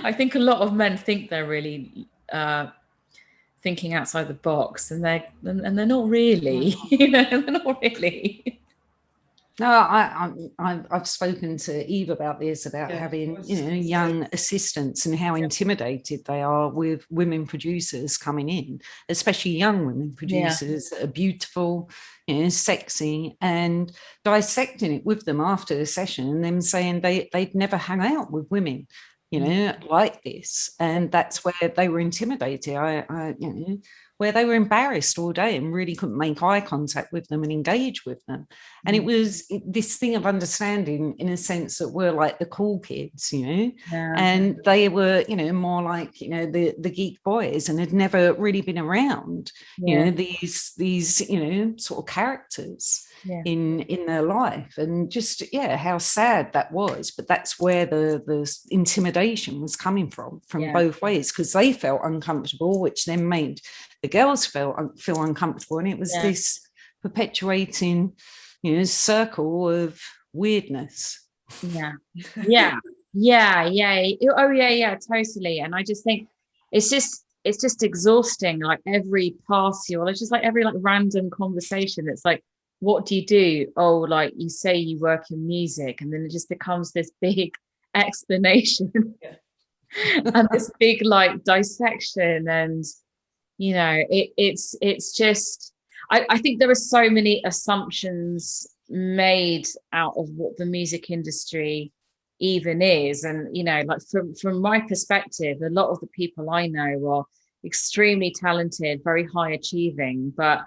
I think a lot of men think they're really thinking outside the box, and they're not really. They're not really. No, I've spoken to Eve about this, about having, young assistants and how intimidated they are with women producers coming in, especially young women producers that are beautiful, sexy, and dissecting it with them after the session and them saying they'd never hang out with women, like this. And that's where they were intimidated. Where they were embarrassed all day and really couldn't make eye contact with them and engage with them. And it was this thing of understanding, in a sense, that we're like the cool kids, and they were, more like, the geek boys, and had never really been around, these, sort of characters in their life. And just, how sad that was. But that's where the intimidation was coming from both ways, because they felt uncomfortable, which then made the girls feel uncomfortable, and it was this perpetuating, circle of weirdness. Oh yeah, totally. And I just think it's just exhausting. Like every party, or it's just like every like random conversation. It's like, what do you do? Oh, like you say you work in music, and then it just becomes this big explanation. and this big like dissection, and you know, it's just, I think there are so many assumptions made out of what the music industry even is. And, you know, like from my perspective, a lot of the people I know are extremely talented, very high achieving, but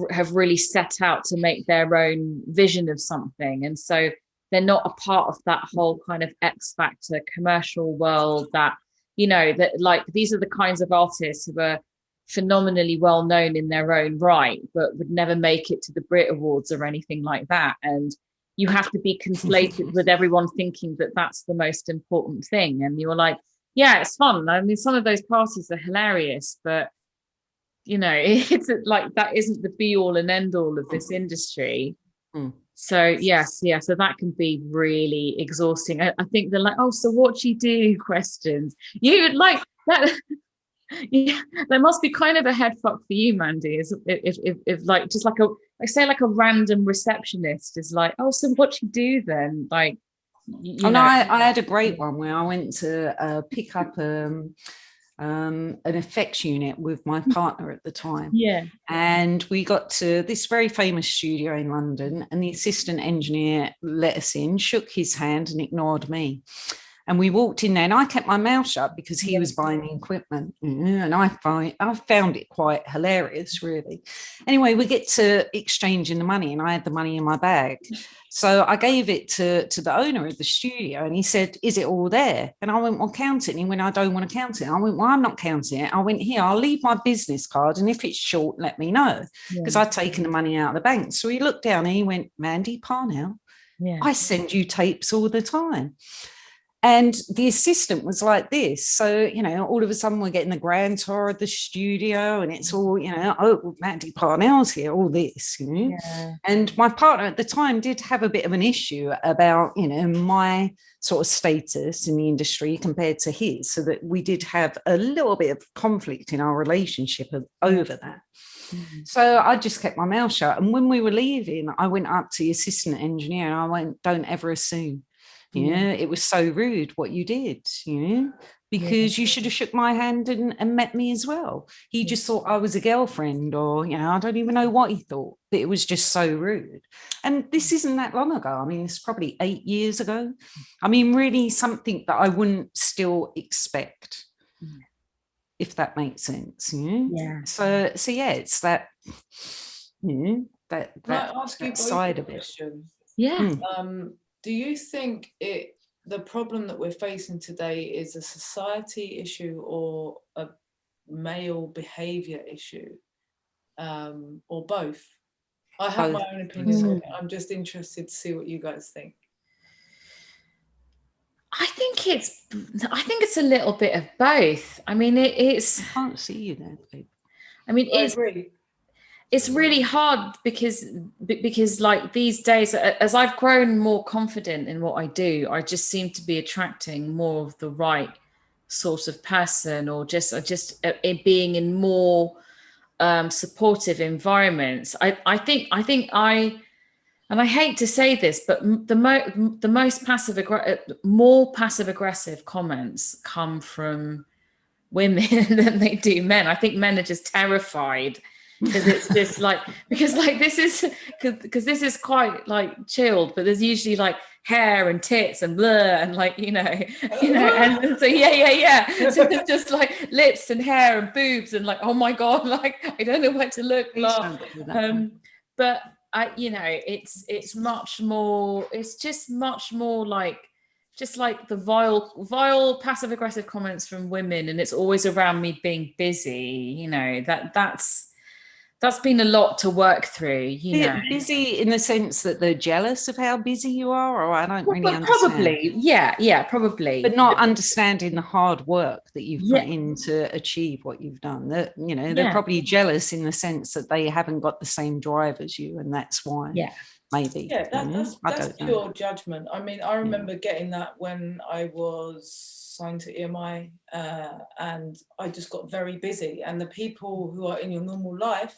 have really set out to make their own vision of something. And so they're not a part of that whole kind of X Factor commercial world that, you know, that like these are the kinds of artists who are phenomenally well known in their own right, but would never make it to the Brit Awards or anything like that. And you have to be conflated with everyone thinking that that's the most important thing. And you're like, yeah, it's fun. I mean, some of those parties are hilarious, but you know, it's like that isn't the be all and end all of this industry. So yes, yeah, so that can be really exhausting. I think they're like, oh, so what do you do questions, you like that. Yeah, there must be kind of a head fuck for you, Mandy, is if like just like a random receptionist is like, oh, so what you do then? Like, you know. I had a great one where I went to pick up an effects unit with my partner at the time. Yeah. And we got to this very famous studio in London, and the assistant engineer let us in, shook his hand and ignored me. And we walked in there, and I kept my mouth shut because he was buying the equipment. And I found it quite hilarious, really. Anyway, we get to exchanging the money, and I had the money in my bag. So I gave it to the owner of the studio, and he said, is it all there? And I went, well, count it. And he went, I don't want to count it. I went, well, I'm not counting it. I went, here, I'll leave my business card, and if it's short, let me know. Because I'd taken the money out of the bank. So he looked down and he went, Mandy Parnell, I send you tapes all the time. And the assistant was like this. So, you know, all of a sudden we're getting the grand tour of the studio, and it's all, you know, oh, Mandy Parnell's here, all this, you know. Yeah. And my partner at the time did have a bit of an issue about, you know, my sort of status in the industry compared to his, so that we did have a little bit of conflict in our relationship over that. So I just kept my mouth shut. And when we were leaving, I went up to the assistant engineer and I went, don't ever assume. Yeah, it was so rude what you did, you know, because you should have shook my hand and met me as well. He just thought I was a girlfriend, or, you know, I don't even know what he thought, but it was just so rude. And this isn't that long ago. I mean, it's probably 8 years ago. I mean, really something that I wouldn't still expect, if that makes sense. You know? Yeah. So yeah, it's that, you know, that side of it. Yeah. Do you think the problem that we're facing today is a society issue or a male behaviour issue, or both? I have my own opinions on it. I'm just interested to see what you guys think. I think it's a little bit of both. I mean, it's. I can't see you there, babe. I mean, it's really hard because like these days, as I've grown more confident in what I do, I just seem to be attracting more of the right sort of person, or just being in more supportive environments. I think and I hate to say this, but the most more passive aggressive comments come from women than they do men. I think men are just terrified. Because it's just like, because this is quite like chilled, but there's usually like hair and tits and blur and like, you know, and so yeah. So there's just like lips and hair and boobs and like, oh my God, like I don't know where to look. Blah. But you know, it's much more. It's just much more like. Just like the vile passive aggressive comments from women, and it's always around me being busy. You know, that's been a lot to work through, you know. Busy in the sense that they're jealous of how busy you are, or I don't really understand. Probably, yeah, probably. But not understanding the hard work that you've put in to achieve what you've done. That, you know, they're probably jealous in the sense that they haven't got the same drive as you, and that's why. Yeah. Maybe. Yeah, that's pure judgment. I mean, I remember getting that when I was signed to EMI, and I just got very busy, and the people who are in your normal life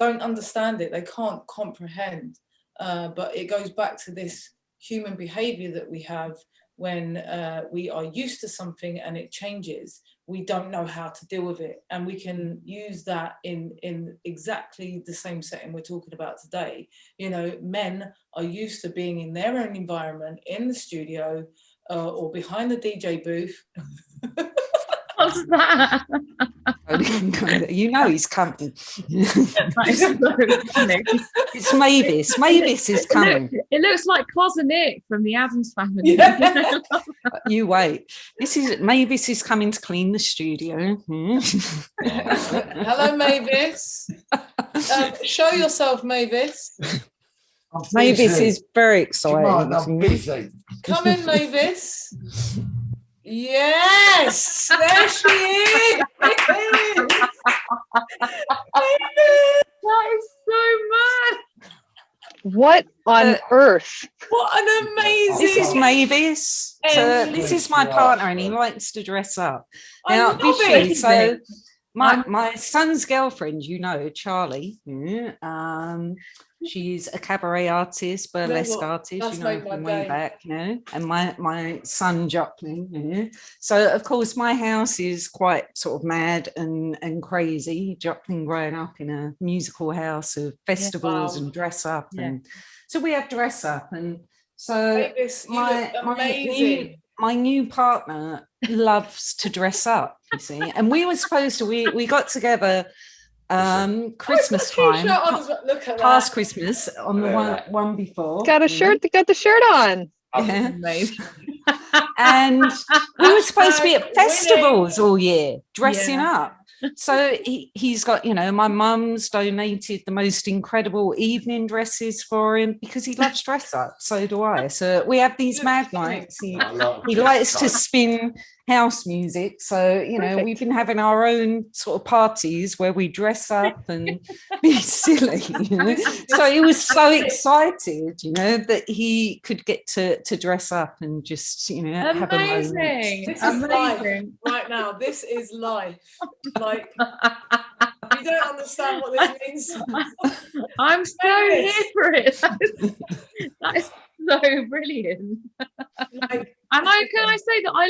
don't understand it. They can't comprehend. But it goes back to this human behavior that we have, when we are used to something and it changes, we don't know how to deal with it. And we can use that in exactly the same setting we're talking about today. You know, men are used to being in their own environment, in the studio, or behind the DJ booth. What's that? You know he's coming. It's Mavis. Mavis is coming. It looks like cousin Nick from the Addams Family. Yeah. You wait. Mavis is coming to clean the studio. Hello, Mavis. Show yourself, Mavis. Mavis is very excited. I'm busy. Come in, Mavis. Yes, there she is. That is so mad. What on earth? What an amazing. This is Mavis. So this is my partner, and he likes to dress up. Now, Bishi, so my son's girlfriend, you know, Charlie. She's a cabaret artist, burlesque artist, you know, from way back, you know, and my son Joplin. So of course my house is quite sort of mad and crazy. Joplin growing up in a musical house of festivals and dress up, and so we have dress up, and so Mavis, my new partner loves to dress up, you see, and we were supposed to we got together Christmas time, look at past that. Christmas, on the one before. Got a shirt. Got the shirt on. Yeah. And we were supposed to be at festivals all year, dressing up. So he's got, you know, my mum's donated the most incredible evening dresses for him because he loves dress up. So do I. So we have these mad nights. He likes to spin house music. So, you know, we've been having our own sort of parties where we dress up and be silly, you know. So he was so excited, you know, that he could get to dress up and just, you know, have a moment. This is life right now. This is life. Like, you don't understand what this means. I'm so here for it. That is so brilliant. Like, and can I say that I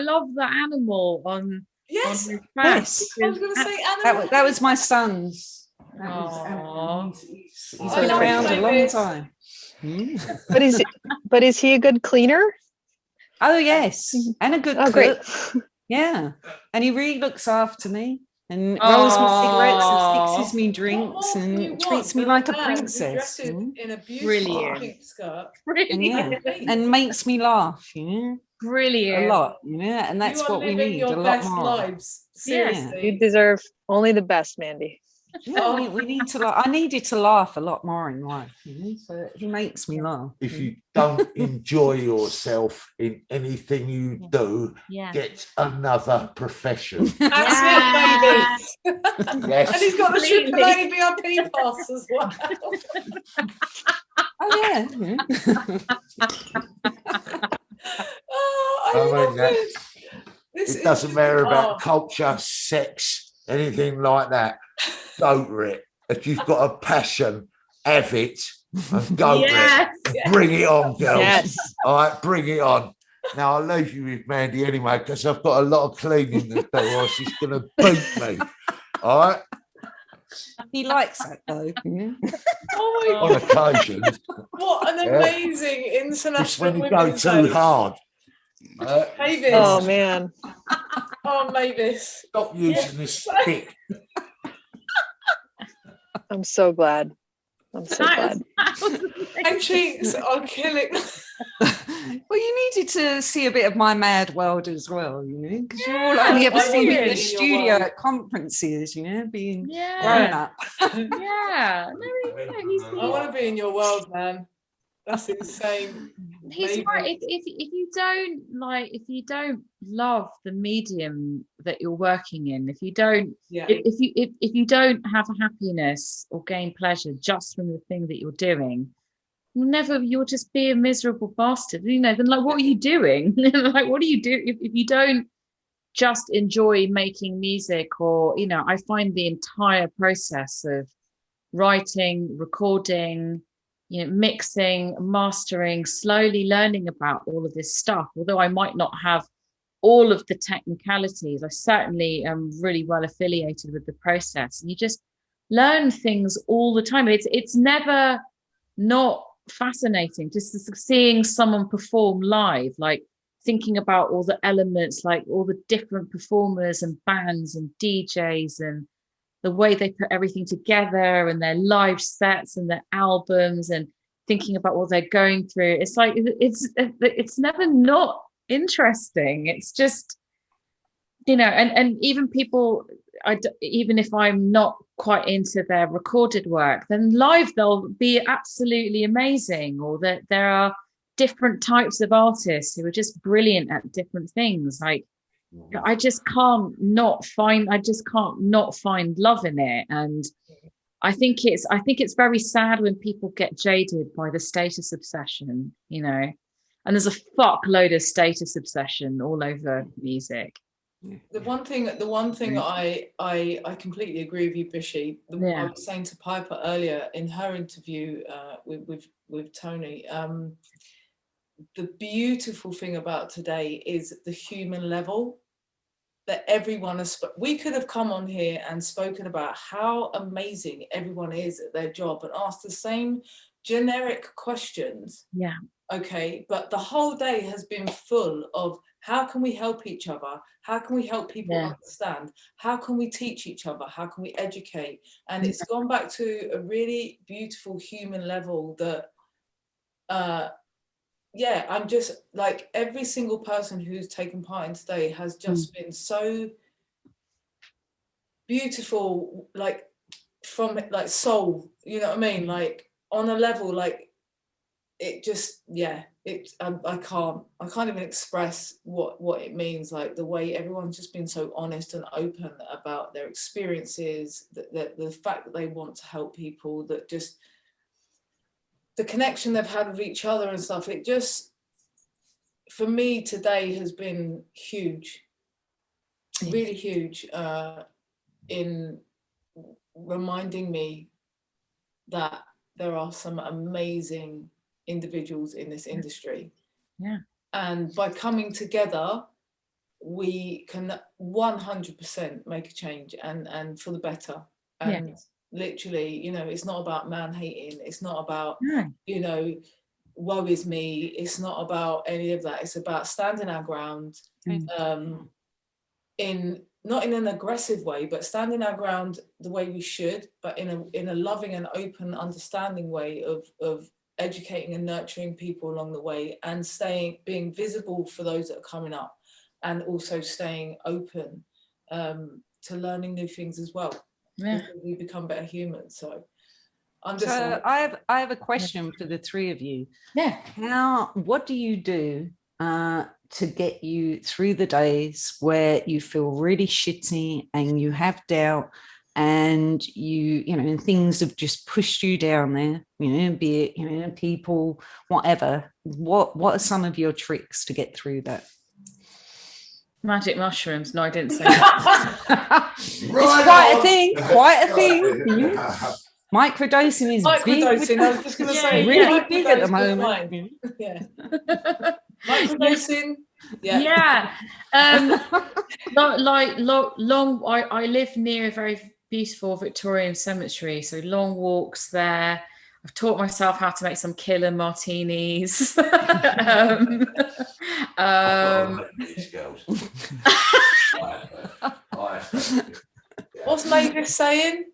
love the animal on his back. Yes. I was going to say animal. That was my son's. He's been around a long time. But is he a good cleaner? Oh yes, and a good cook. Great. Yeah, and he really looks after me and rolls me cigarettes and fixes me drinks and treats me like a princess. In a beautiful pink skirt. And makes me laugh, you know. Brilliant. A lot, you know, and that's what we need. A lot more. Lives. Seriously. You deserve only the best, Mandy. Yeah, we need to laugh. I needed to laugh a lot more in life, you know, so he makes me laugh. If you don't enjoy yourself in anything you do, get another profession. That's it, baby. Yes. And he's got the AAA VIP pass as well. Oh yeah. I love mean, it doesn't matter about culture, sex, anything like that. Go for it. If you've got a passion, have it and go for it. Bring it on, girls. Yes. All right, bring it on. Now I'll leave you with Mandy anyway because I've got a lot of cleaning to do or she's going to beat me. All right. He likes that though. Oh my On occasions. What an amazing international. It's when you go too hard. Mavis. Oh man. Oh, Mavis. Stop using this stick. I'm so glad. I'm so glad. My cheeks are killing. Well, you needed to see a bit of my mad world as well, you know, because you all only ever see me in the studio at conferences, you know, being grown up. Yeah. I want to be in your world, man. That's insane. He's right. If you don't love the medium that you're working in, if you don't have happiness or gain pleasure just from the thing that you're doing, you'll just be a miserable bastard. You know, then like, what are you doing? Like, what do you do if you don't just enjoy making music? Or, you know, I find the entire process of writing, recording, you know, mixing, mastering, slowly learning about all of this stuff. Although I might not have all of the technicalities, I certainly am really well affiliated with the process. And you just learn things all the time. It's never not fascinating just seeing someone perform live, like thinking about all the elements, like all the different performers and bands and DJs and the way they put everything together and their live sets and their albums, and thinking about what they're going through. It's like it's never not interesting. It's just, you know, and even people, even if I'm not quite into their recorded work, then live they'll be absolutely amazing. Or that there are different types of artists who are just brilliant at different things. Like I just can't not find love in it. And I think it's very sad when people get jaded by the status obsession, you know, and there's a fuckload of status obsession all over music. The one thing I completely agree with you, Bishi. I was saying to Piper earlier in her interview with Tony, the beautiful thing about today is the human level that everyone has. We could have come on here and spoken about how amazing everyone is at their job and asked the same generic questions. Yeah. Okay, but the whole day has been full of how can we help each other? How can we help people understand? How can we teach each other? How can we educate? And it's gone back to a really beautiful human level that, yeah, I'm just like, every single person who's taken part in today has just been so beautiful, like from like soul, you know what I mean? Like on a level, like it just, yeah, I can't even express what it means. Like the way everyone's just been so honest and open about their experiences, the fact that they want to help people, that just the connection they've had with each other and stuff. It just, for me today has been huge, really huge, in reminding me that there are some amazing individuals in this industry. Yeah. And by coming together, we can 100% make a change and for the better. And literally, you know, it's not about man hating. It's not about, you know, woe is me. It's not about any of that. It's about standing our ground, not in an aggressive way, but standing our ground the way we should, but in a loving and open, understanding way of educating and nurturing people along the way, and being visible for those that are coming up, and also staying open to learning new things as well. Yeah. We become better humans. So I'm just I have a question for the three of you. Yeah. What do you do to get you through the days where you feel really shitty and you have doubt, and you know, things have just pushed you down there, you know, be it, you know, people, whatever. What are some of your tricks to get through that? Magic mushrooms. No, I didn't say that. It's quite a thing. Microdosing is microdosing. Big. I was just going to say, really big at the moment. Yeah. Microdosing. Yeah. Long. I live near a very beautiful Victorian cemetery, so long walks there. I've taught myself how to make some killer martinis. What's Mavis saying?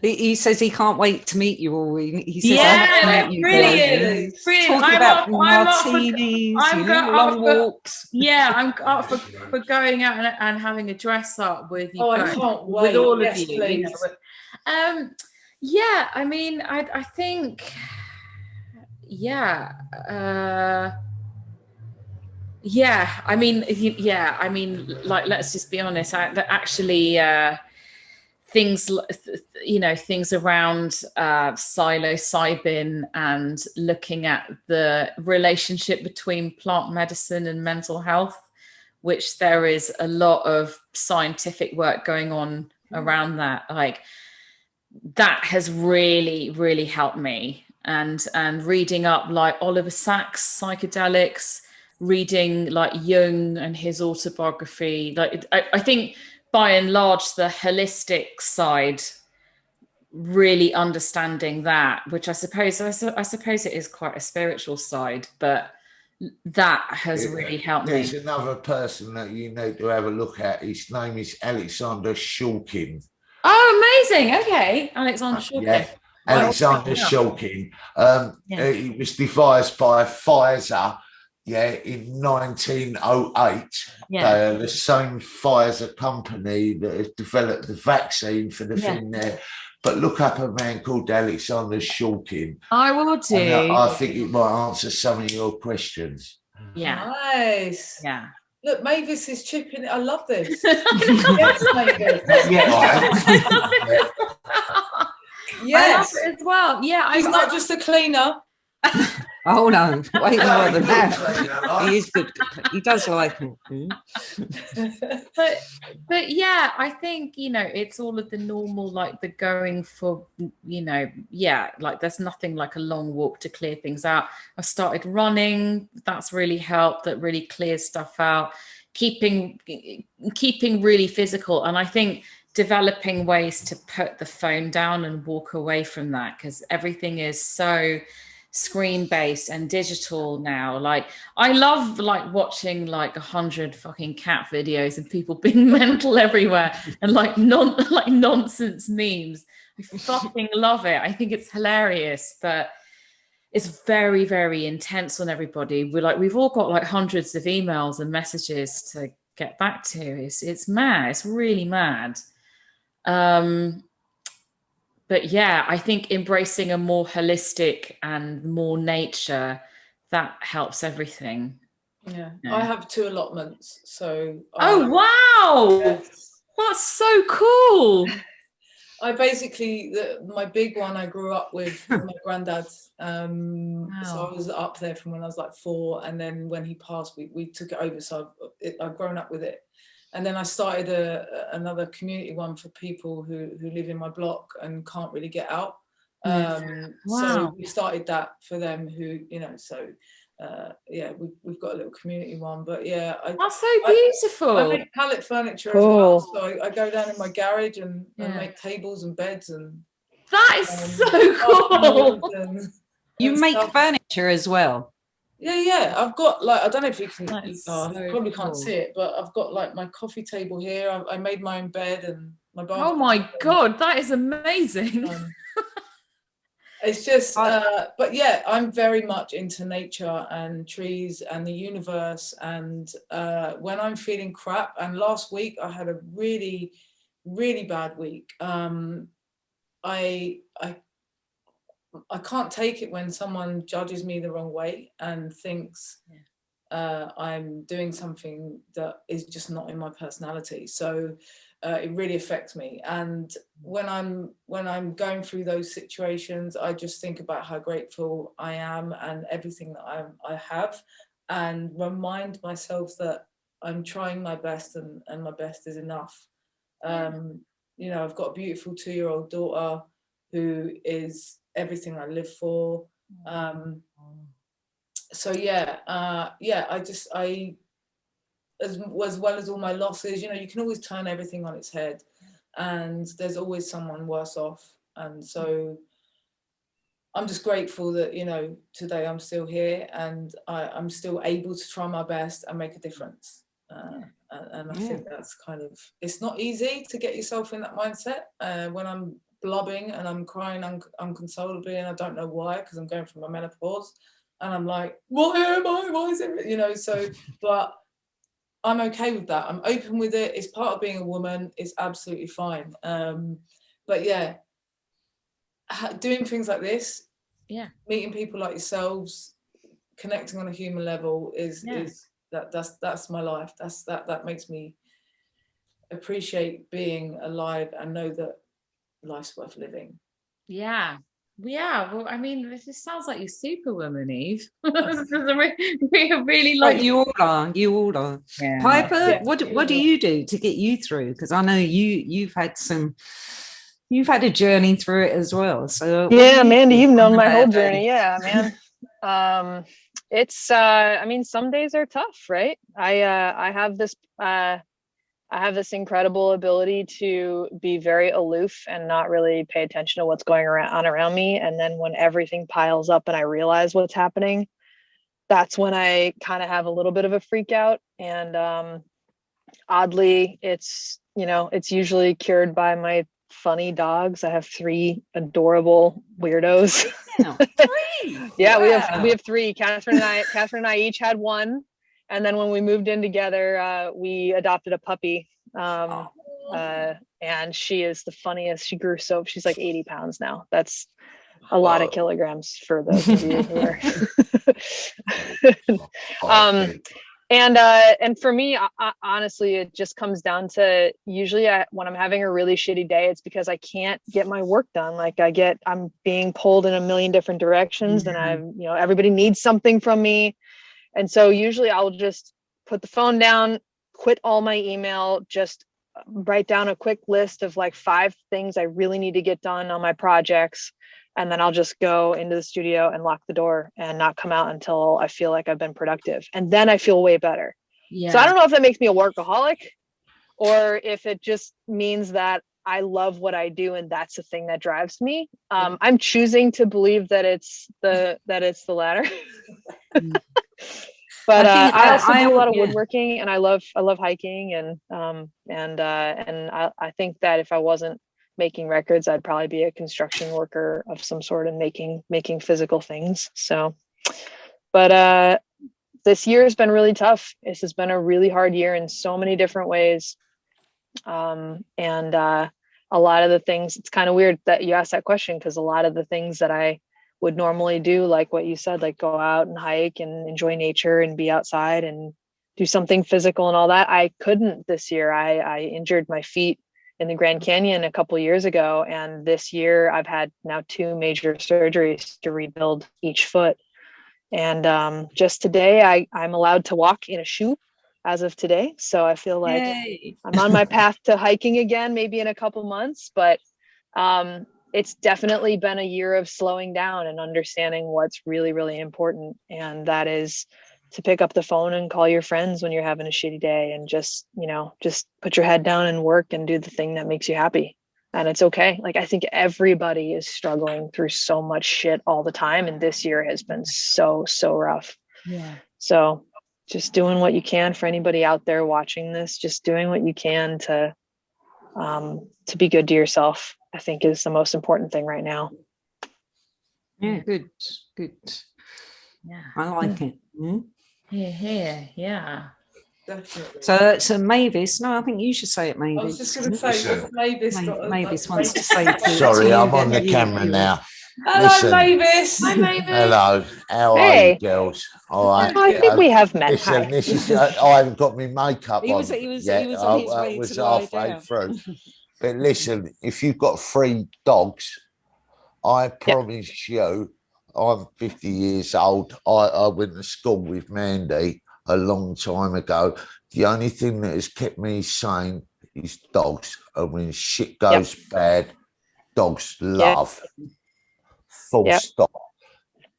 He says he can't wait to meet you all. He says, brilliant. Talking about martinis, long walks. Yeah, I'm up for going out and having a dress up with you. I can't wait. With all of you. You know, yeah, I mean, I think, I mean, like, let's just be honest. Things, you know, things around psilocybin and looking at the relationship between plant medicine and mental health, which there is a lot of scientific work going on around that. Like, that has really, really helped me. and reading up like Oliver Sacks' psychedelics, reading like Jung and his autobiography. Like I think by and large the holistic side, really understanding that, which I suppose it is quite a spiritual side, but that has really helped me. There's another person that you need to have a look at. His name is Alexander Shulkin. Oh, amazing. Okay, Alexander Shulkin. Yeah. Alexander Shulkin. He was devised by Pfizer, in 1908. The same Pfizer company that has developed the vaccine for the thing there. But look up a man called Alexander Shulkin. I will do. I think it might answer some of your questions. Yeah. Nice. Yeah. Look, Mavis is chipping. I love this. Yes, Mavis. Yes. As well. Yeah. He's not just a cleaner. Oh no, way more than that. He is good. He does like it. But yeah, I think, it's all of the normal, like the going for, like there's nothing like a long walk to clear things out. I started running. That's really helped. That really clears stuff out. Keeping really physical. And I think developing ways to put the phone down and walk away from that, because everything is so screen based and digital now. Like I love like watching like 100 fucking cat videos and people being mental everywhere and like nonsense memes. I fucking love it. I think it's hilarious, but it's very, very intense on everybody. We've all got like hundreds of emails and messages to get back to. It's mad. It's really mad. But yeah, I think embracing a more holistic and more nature, that helps everything. Yeah. I have 2 allotments. So oh wow, yes. That's so cool. I basically, my big one I grew up with my granddad. Wow. So I was up there from when I was like 4, and then when he passed, we took it over. So I've grown up with it. And then I started another community one for people who live in my block and can't really get out. Wow. So we started that for them who, we've got a little community one. But yeah. That's so beautiful. I make pallet furniture as well. So I go down in my garage and make tables and beds. And that is so cool. You make furniture as well? Yeah. I've got like, I don't know if you can, you so probably can't cool. see it, but I've got like my coffee table here. I made my own bed and my bath. Oh my God, that is amazing. It's just, but yeah, I'm very much into nature and trees and the universe. And when I'm feeling crap, and last week I had a really, really bad week. I can't take it when someone judges me the wrong way and thinks I'm doing something that is just not in my personality. So it really affects me. And when I'm going through those situations, I just think about how grateful I am and everything that I have, and remind myself that I'm trying my best and my best is enough. I've got a beautiful 2-year-old daughter who is everything I live for. As well as all my losses, you can always turn everything on its head, and there's always someone worse off. And so I'm just grateful that, today I'm still here and I'm still able to try my best and make a difference. And I think that's kind of, it's not easy to get yourself in that mindset when I'm blubbing and I'm crying unconsolably and I don't know why, because I'm going through my menopause and I'm like, why am I? Why is it? So, but I'm okay with that. I'm open with it. It's part of being a woman. It's absolutely fine. But yeah, doing things like this, meeting people like yourselves, connecting on a human level that's my life. That makes me appreciate being alive and know that life's worth living. Well, I mean, this sounds like you're Superwoman, Eve. We really like you all are. Piper, what do you do to get you through? Because I know you've had some You've had a journey through it as well. So yeah, Mandy, you've known my whole journey. Yeah, man. It's I mean, some days are tough, right? I have this incredible ability to be very aloof and not really pay attention to what's going on around me. And then when everything piles up and I realize what's happening, that's when I kind of have a little bit of a freak out. And oddly, it's usually cured by my funny dogs. I have 3 adorable weirdos. Wow, 3. Yeah, wow. we have 3. Catherine and I each had 1. And then when we moved in together, we adopted a puppy. And she is the funniest. She grew she's like 80 pounds now. That's a lot of kilograms for those of you who are. And for me, honestly, it just comes down to usually when I'm having a really shitty day, it's because I can't get my work done. Like I'm being pulled in a million different directions, and everybody needs something from me. And so usually I'll just put the phone down, quit all my email, just write down a quick list of like 5 things I really need to get done on my projects. And then I'll just go into the studio and lock the door and not come out until I feel like I've been productive. And then I feel way better. Yeah. So I don't know if that makes me a workaholic or if it just means that I love what I do and that's the thing that drives me. I'm choosing to believe that it's the latter. But I also do a lot of woodworking, and I love hiking, and I think that if I wasn't making records, I'd probably be a construction worker of some sort and making physical things. So, but this year has been really tough. This has been a really hard year in so many different ways. And a lot of the things, it's kind of weird that you asked that question, because a lot of the things that I would normally do, like what you said, like go out and hike and enjoy nature and be outside and do something physical and all that, I couldn't this year. I injured my feet in the Grand Canyon a couple years ago. And this year I've had now 2 major surgeries to rebuild each foot. And just today, I'm allowed to walk in a shoe as of today. So I feel like I'm on my path to hiking again, maybe in a couple months, but it's definitely been a year of slowing down and understanding what's really, really important. And that is to pick up the phone and call your friends when you're having a shitty day, and just put your head down and work and do the thing that makes you happy. And it's okay. Like, I think everybody is struggling through so much shit all the time. And this year has been so rough. Yeah. So just doing what you can for anybody out there watching this, just doing what you can to be good to yourself, I think is the most important thing right now. Yeah, good. Yeah, I like it. Yeah. Definitely. So Mavis, no, I think you should say it, Mavis. I was just going to say, Mavis wants to say. Sorry, I'm on the camera now. Hello, listen, Mavis. Hi, Mavis. Hello. How are you, girls? All right. I think we have met. Listen, this is. I haven't got my makeup on. He was on his way to halfway through. But listen, if you've got 3 dogs, I promise you, I'm 50 years old. I went to school with Mandy a long time ago. The only thing that has kept me sane is dogs. And when shit goes bad, dogs love. Full stop.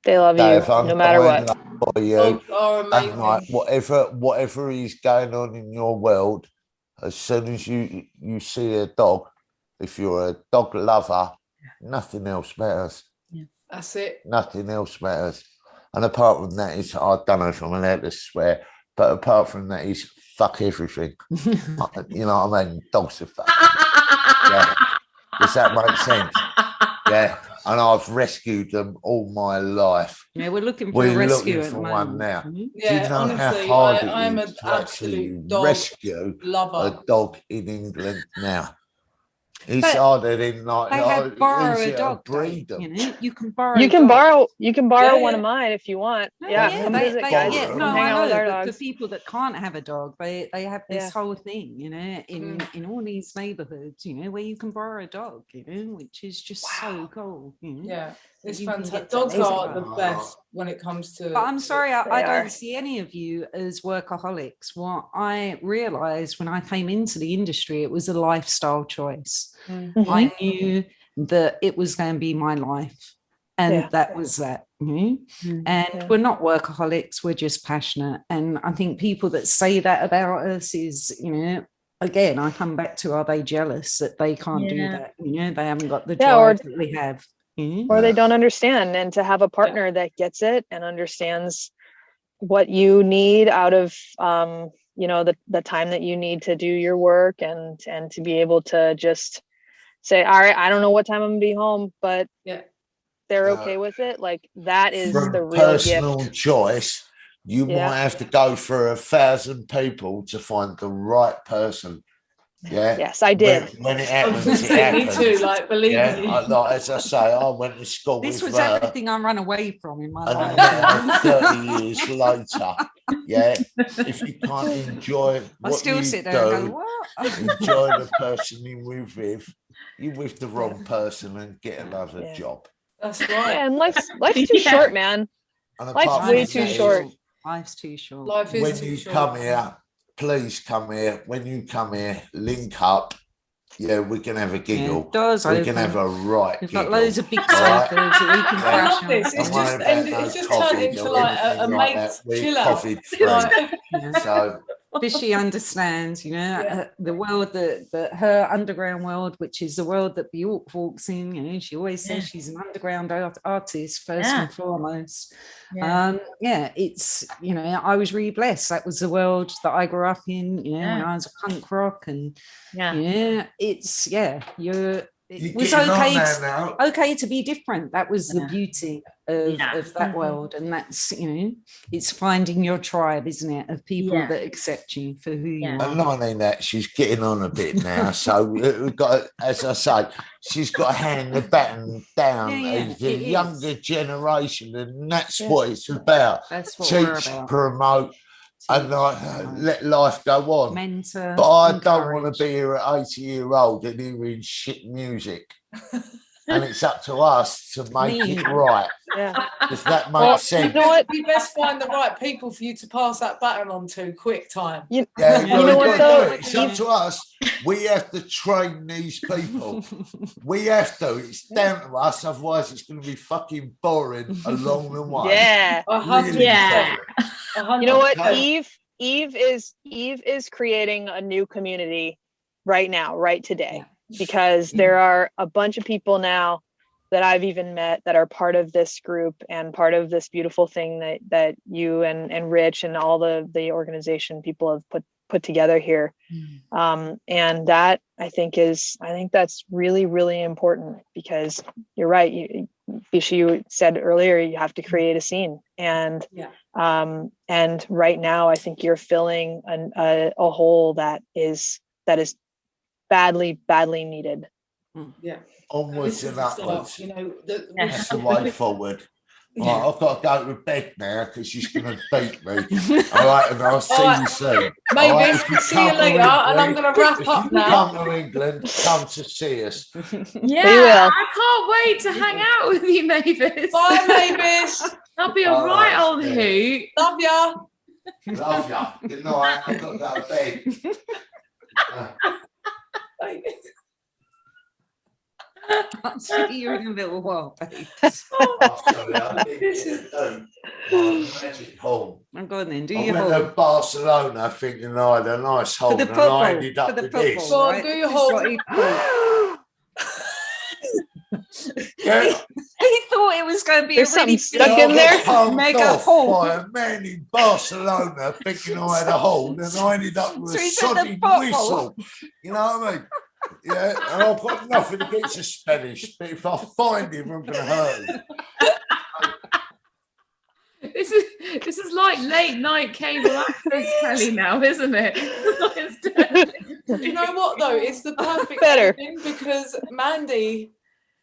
They love you no matter what. Dogs are amazing. And like, whatever is going on in your world, as soon as you see a dog, if you're a dog lover, nothing else matters. Yeah. That's it. Nothing else matters. And apart from that is, I don't know if I'm allowed to swear, but apart from that is fuck everything. You know what I mean? Dogs are fuck. Yeah. Does that make sense? Yeah. And I've rescued them all my life. Yeah, we're looking for a rescue at the moment. One now. Yeah, do you know honestly, how hard I'm it an is to absolute dog rescue lover. a dog in England now? It's harder than like borrow a dog. Breed them. You can borrow. You can borrow one of mine if you want. Come visit, guys. Come hang out with our dogs. For people that can't have a dog, they have this whole thing, in all these neighborhoods, where you can borrow a dog, which is just so cool. Yeah. It's You can fantastic. get to Dogs are everywhere. the best when it comes to. But I'm sorry, I They are. don't see any of you as workaholics. What I realized when I came into the industry, it was a lifestyle choice. Mhm. I knew that it was going to be my life. And Yeah. that was that. And Yeah. we're not workaholics, we're just passionate. And I think people that say that about us is, you know, again, I come back to, are they jealous that they can't do that? You know, they haven't got the drive that we have. Or they don't understand. And to have a partner that gets it and understands what you need out of you know, the time that you need to do your work, and to be able to just say, all right, I don't know what time I'm gonna be home, but they're okay with it. Like, that is the real personal gift. choice. You might have to go through 1,000 people to find the right person. Yeah. Yes, I did. When it happens, it happens. Me too. Like, believe me. Like, as I say, I went to school. This with was everything I ran away from in my and life. 30 years later, if you can't enjoy what I still you sit there do, and go, what? enjoy the person you're with the wrong person, and get another job. That's right. Yeah, and life's too short, man. And Life's way too short. Life's too short. Life is when too you short. come here, please come here. When you come here, link up. Yeah, we can have a giggle. We can have a right We've giggle. got loads of big sofas that we can crash on. It's just turned into like a mate's chill out. So Bishi understands, you know, the world that her underground world, which is the world that Bjork walks in. You know, she always says she's an underground artist first and foremost. It's, you know, I was really blessed. That was the world that I grew up in. You know, when I was a punk rock, and it's it was okay to be different. That was the beauty of that world, and that's, you know, it's finding your tribe, isn't it, of people that accept you for who you are. And not only that, she's getting on a bit now, so we've got, as I say, she's got to hand the baton down to the younger generation, and that's what it's about. That's what teach, promote, and let life go on. Mentor, but I encourage. don't want to be here at 80-year-old and hearing shit music. And it's up to us to make it right. Does that make sense? You know what? We best find the right people for you to pass that baton on to quick time. You know what though? It's up to us. We have to train these people. We have to. It's down to us. Otherwise, it's going to be fucking boring along the way. Yeah. Really You know what? Eve is creating a new community right now, right today. Because there are a bunch of people now that I've even met that are part of this group and part of this beautiful thing that you and Rich and all the organization people have put together here. And that I think that's really, really important, because you're right. Bishi, you said earlier, you have to create a scene, and right now I think you're filling a hole that is badly needed. Onwards and upwards. You know, that's the way forward. Right, I've got to go to bed now because she's going to beat me. All right, and I'll see you soon. Maybe see you later, and I'm going to wrap up now. Come to England, come to see us. I can't wait to hang out with you, Mavis. Bye, Mavis. That'll be a right old hoot. Love ya. Love ya. Good night. I've got to go to bed. I'll see you in a little while, babe. This is magic home. I'm going then. Do I your went hole. to Barcelona thinking I had a nice hole, and I ended up with this. Go on, do your hole. He thought it was going to be There's a really stuck in there. Mega hole by a man in Barcelona thinking I had a hole, and I ended up with a sodding whistle. You know what I mean? Yeah, and I've got nothing against the Spanish, but if I find him, I'm going to hurt him. This is like late night cable access telly now, isn't it? You know what though? It's the perfect thing, because Mandy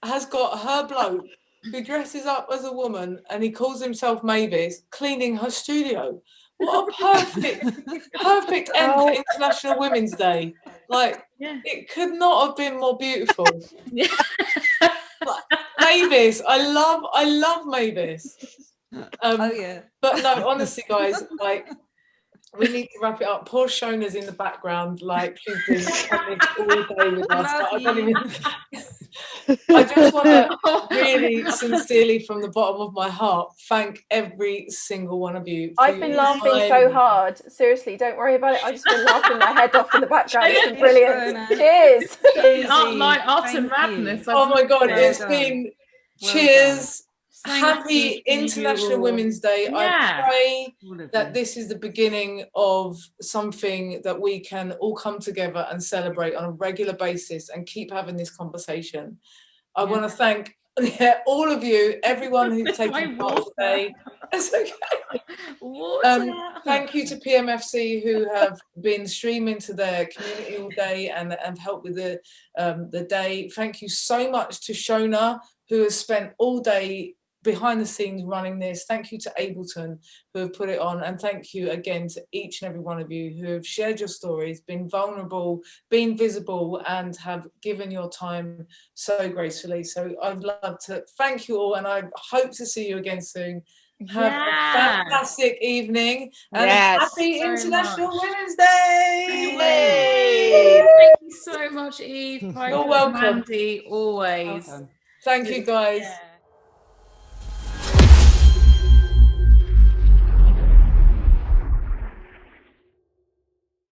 has got her bloke who dresses up as a woman and he calls himself Mavis, cleaning her studio. What a perfect end to International Women's Day. Like, it could not have been more beautiful. Mavis. I love Mavis. Oh yeah. But no, honestly, guys, like, we need to wrap it up. Poor Shona's in the background, like she's been coming all day with us. I just want to really sincerely, from the bottom of my heart, thank every single one of you. I've been laughing so hard. Seriously, don't worry about it. I've just been laughing my head off in the background. It's been brilliant. Cheers. Utter madness. Oh my God, it's been cheers. Happy International Women's Day. I pray that this is the beginning of something that we can all come together and celebrate on a regular basis and keep having this conversation. I want to thank all of you, everyone who's taken part today. It's okay. Thank you to PMFC, who have been streaming to their community all day and helped with the day. Thank you so much to Shona, who has spent all day behind the scenes running this. Thank you to ABLETON, who have put it on, and thank you again to each and every one of you who have shared your stories, been vulnerable, been visible, and have given your time so gracefully. So I'd love to thank you all, and I hope to see you again soon. Have a fantastic evening, and happy International Women's Day. Thank you so much, Eve. You're welcome. Mandy, always. Thank you, guys.